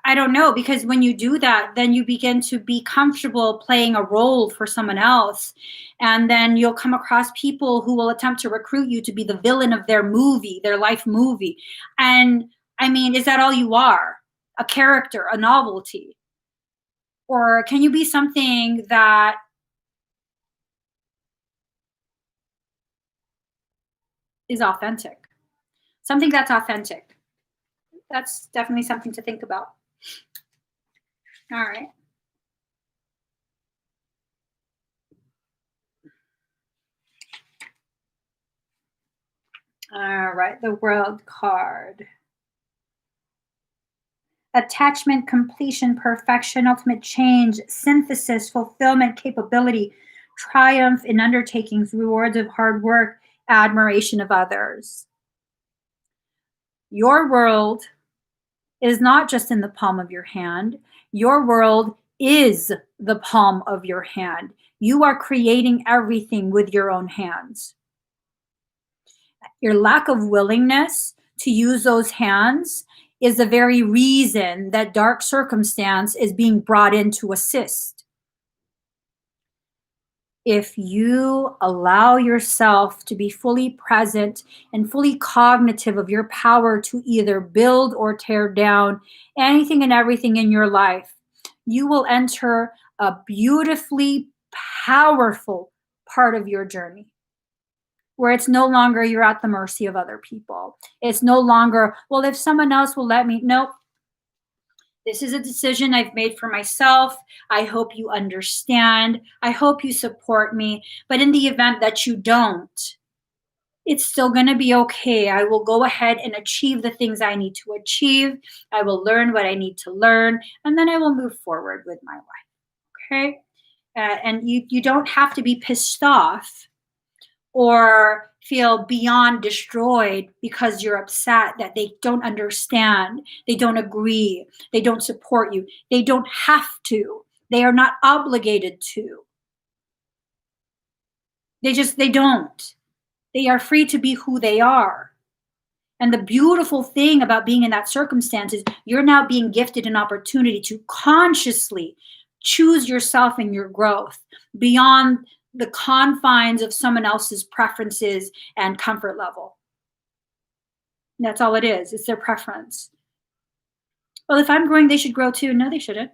[SPEAKER 1] I don't know, because when you do that, then you begin to be comfortable playing a role for someone else. And then you'll come across people who will attempt to recruit you to be the villain of their movie, their life movie. And I mean, is that all you are? A character, a novelty? Or can you be something that is authentic? Something that's authentic. That's definitely something to think about. All right. All right, the World card. Attachment, completion, perfection, ultimate change, synthesis, fulfillment, capability, triumph in undertakings, rewards of hard work, admiration of others. Your world is not just in the palm of your hand. Your world is the palm of your hand. You are creating everything with your own hands. Your lack of willingness to use those hands is the very reason that dark circumstance is being brought in to assist. If you allow yourself to be fully present and fully cognitive of your power to either build or tear down anything and everything in your life, you will enter a beautifully powerful part of your journey, where it's no longer you're at the mercy of other people. It's no longer, well, if someone else will let me. Nope. This is a decision I've made for myself. I hope you understand. I hope you support me. But in the event that you don't, It's still going to be okay. I will go ahead and achieve the things I need to achieve. I will learn what I need to learn, and then I will move forward with my life. Okay. And you don't have to be pissed off or feel beyond destroyed because you're upset that they don't understand, they don't agree, they don't support you. They don't have to. They are not obligated to. They don't. They are free to be who they are. And the beautiful thing about being in that circumstance is you're now being gifted an opportunity to consciously choose yourself and your growth beyond the confines of someone else's preferences and comfort level. That's all it is. It's their preference. Well, if I'm growing, they should grow too. No, they shouldn't.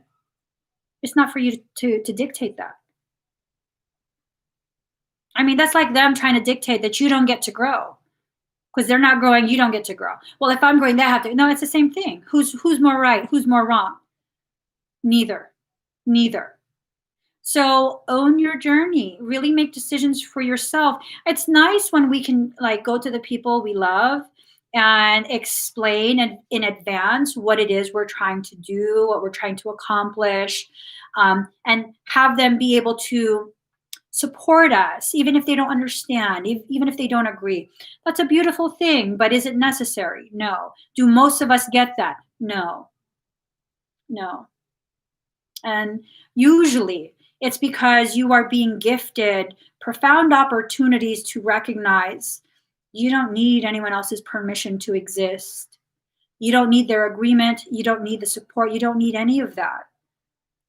[SPEAKER 1] It's not for you to dictate that. I mean, that's like them trying to dictate that you don't get to grow because they're not growing. You don't get to grow. Well, if I'm growing, they have to. No, it's the same thing. Who's more right? Who's more wrong? Neither. Neither. So own your journey. Really make decisions for yourself. It's nice when we can like go to the people we love and explain in advance what it is we're trying to do, what we're trying to accomplish, and have them be able to support us, even if they don't understand, even if they don't agree. That's a beautiful thing, but is it necessary? No. Do most of us get that? No, no. And usually it's because you are being gifted profound opportunities to recognize you don't need anyone else's permission to exist. You don't need their agreement. You don't need the support. You don't need any of that.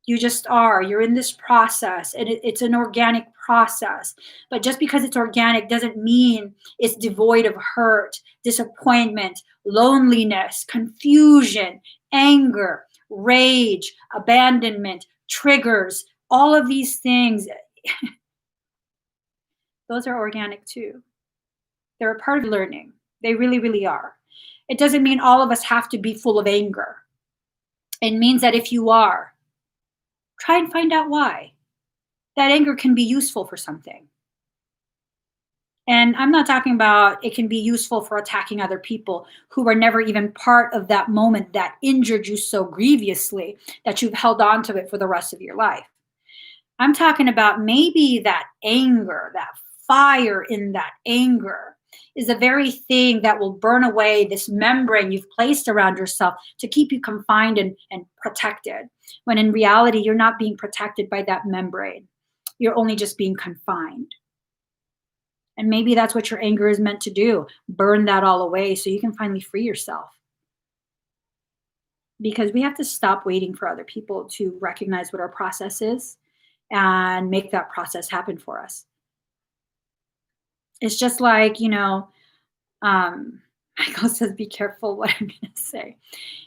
[SPEAKER 1] You just are. You're in this process, and it's an organic process. But just because it's organic doesn't mean it's devoid of hurt, disappointment, loneliness, confusion, anger, rage, abandonment, triggers, all of these things. Those are organic too. They're a part of learning. They really, really are. It doesn't mean all of us have to be full of anger. It means that if you are, try and find out why. That anger can be useful for something. And I'm not talking about it can be useful for attacking other people who were never even part of that moment that injured you so grievously that you've held on to it for the rest of your life. I'm talking about maybe that anger, that fire in that anger is the very thing that will burn away this membrane you've placed around yourself to keep you confined and protected. When in reality, you're not being protected by that membrane. You're only just being confined. And maybe that's what your anger is meant to do, burn that all away so you can finally free yourself. Because we have to stop waiting for other people to recognize what our process is and make that process happen for us. It's just like, Michael says, be careful what I'm going to say.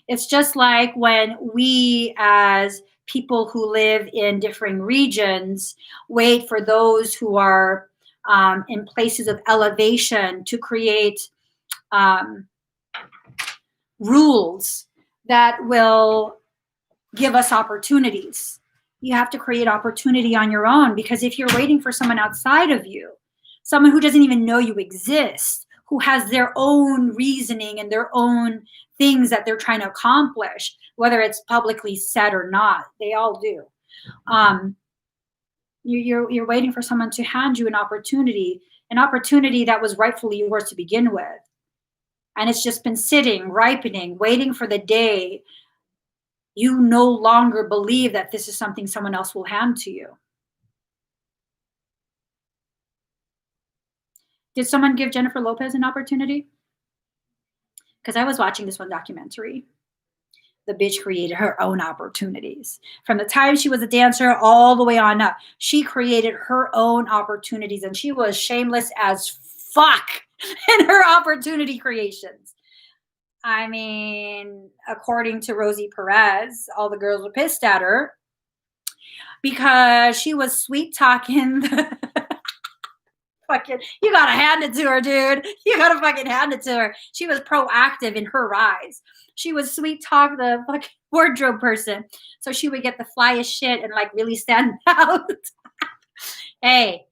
[SPEAKER 1] It's just like when we, as people who live in differing regions, wait for those who are in places of elevation to create rules that will give us opportunities. You have to create opportunity on your own, because if you're waiting for someone outside of you, someone who doesn't even know you exist, who has their own reasoning and their own things that they're trying to accomplish, whether it's publicly said or not, they all do. You're waiting for someone to hand you an opportunity that was rightfully yours to begin with. And it's just been sitting, ripening, waiting for the day you no longer believe that this is something someone else will hand to you. Did someone give Jennifer Lopez an opportunity? Because I was watching this one documentary. The bitch created her own opportunities. From the time she was a dancer all the way on up, she created her own opportunities, and she was shameless as fuck in her opportunity creations. I mean, according to Rosie Perez, all the girls were pissed at her because she was sweet talking. Fucking, you gotta hand it to her, dude. You gotta fucking hand it to her. She was proactive in her rise. She was sweet talk the fucking wardrobe person, so she would get the flyest shit and like really stand out. Hey,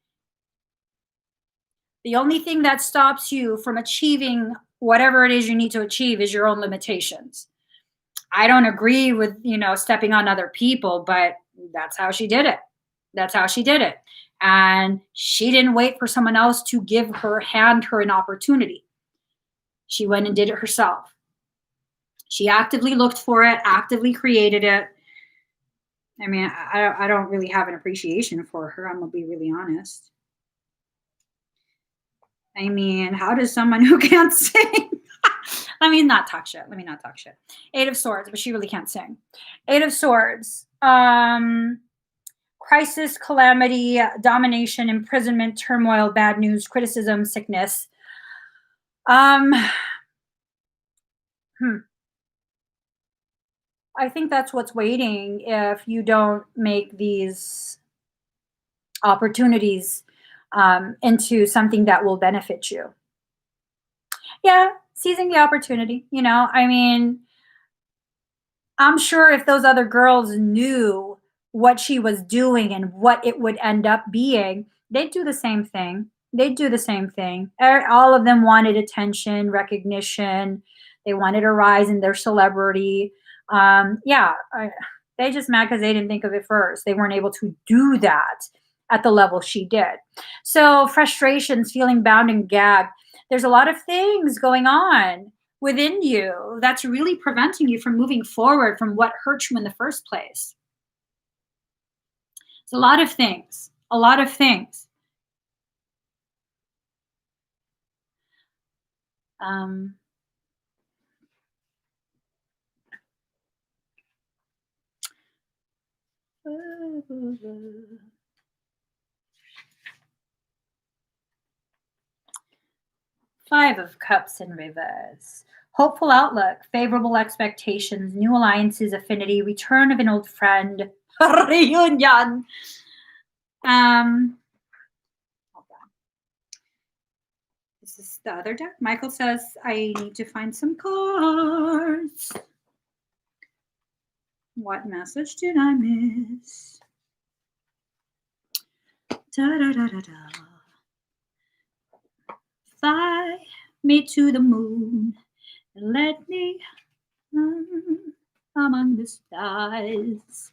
[SPEAKER 1] The only thing that stops you from achieving whatever it is you need to achieve is your own limitations. I don't agree with, stepping on other people, but that's how she did it. That's how she did it. And she didn't wait for someone else to hand her an opportunity. She went and did it herself. She actively looked for it, actively created it. I mean, I don't really have an appreciation for her. I'm going to be really honest. I mean, how does someone who can't sing? Let me not talk shit. Eight of Swords, but she really can't sing. Eight of Swords. Crisis, calamity, domination, imprisonment, turmoil, bad news, criticism, sickness. I think that's what's waiting if you don't make these opportunities into something that will benefit you. Yeah, seizing the opportunity, I mean, I'm sure if those other girls knew what she was doing and what it would end up being, they'd do the same thing. All of them wanted attention, recognition. They wanted a rise in their celebrity. They just mad because they didn't think of it first. They weren't able to do that at the level she did. So frustrations, feeling bound and gagged. There's a lot of things going on within you that's really preventing you from moving forward from what hurt you in the first place. It's a lot of things. Five of Cups in reverse. Hopeful outlook, favorable expectations, new alliances, affinity, return of an old friend, reunion. Hold on. This is the other deck. Michael says I need to find some cards. What message did I miss? Fly me to the moon and let me among the stars.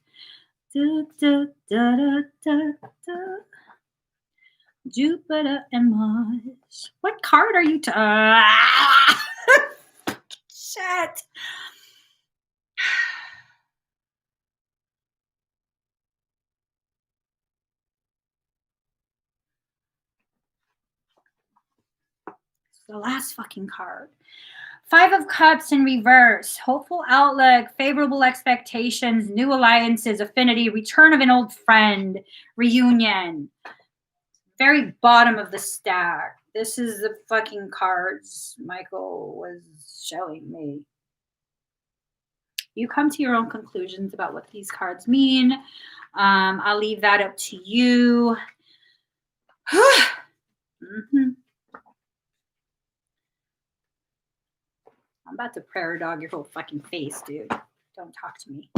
[SPEAKER 1] Jupiter and Mars. What card are you shit. The last fucking card. Five of Cups in reverse. Hopeful outlook, favorable expectations, new alliances, affinity, return of an old friend, reunion. Very bottom of the stack. This is the fucking cards Michael was showing me. You come to your own conclusions about what these cards mean. I'll leave that up to you. I'm about to prayer dog your whole fucking face, dude. Don't talk to me.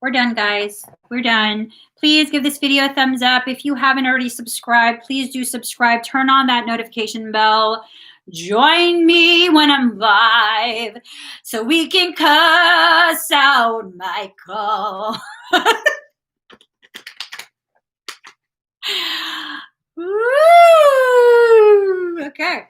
[SPEAKER 1] We're done, guys. We're done. Please give this video a thumbs up. If you haven't already subscribed, please do subscribe. Turn on that notification bell. Join me when I'm live so we can cuss out Michael. Woo! Okay.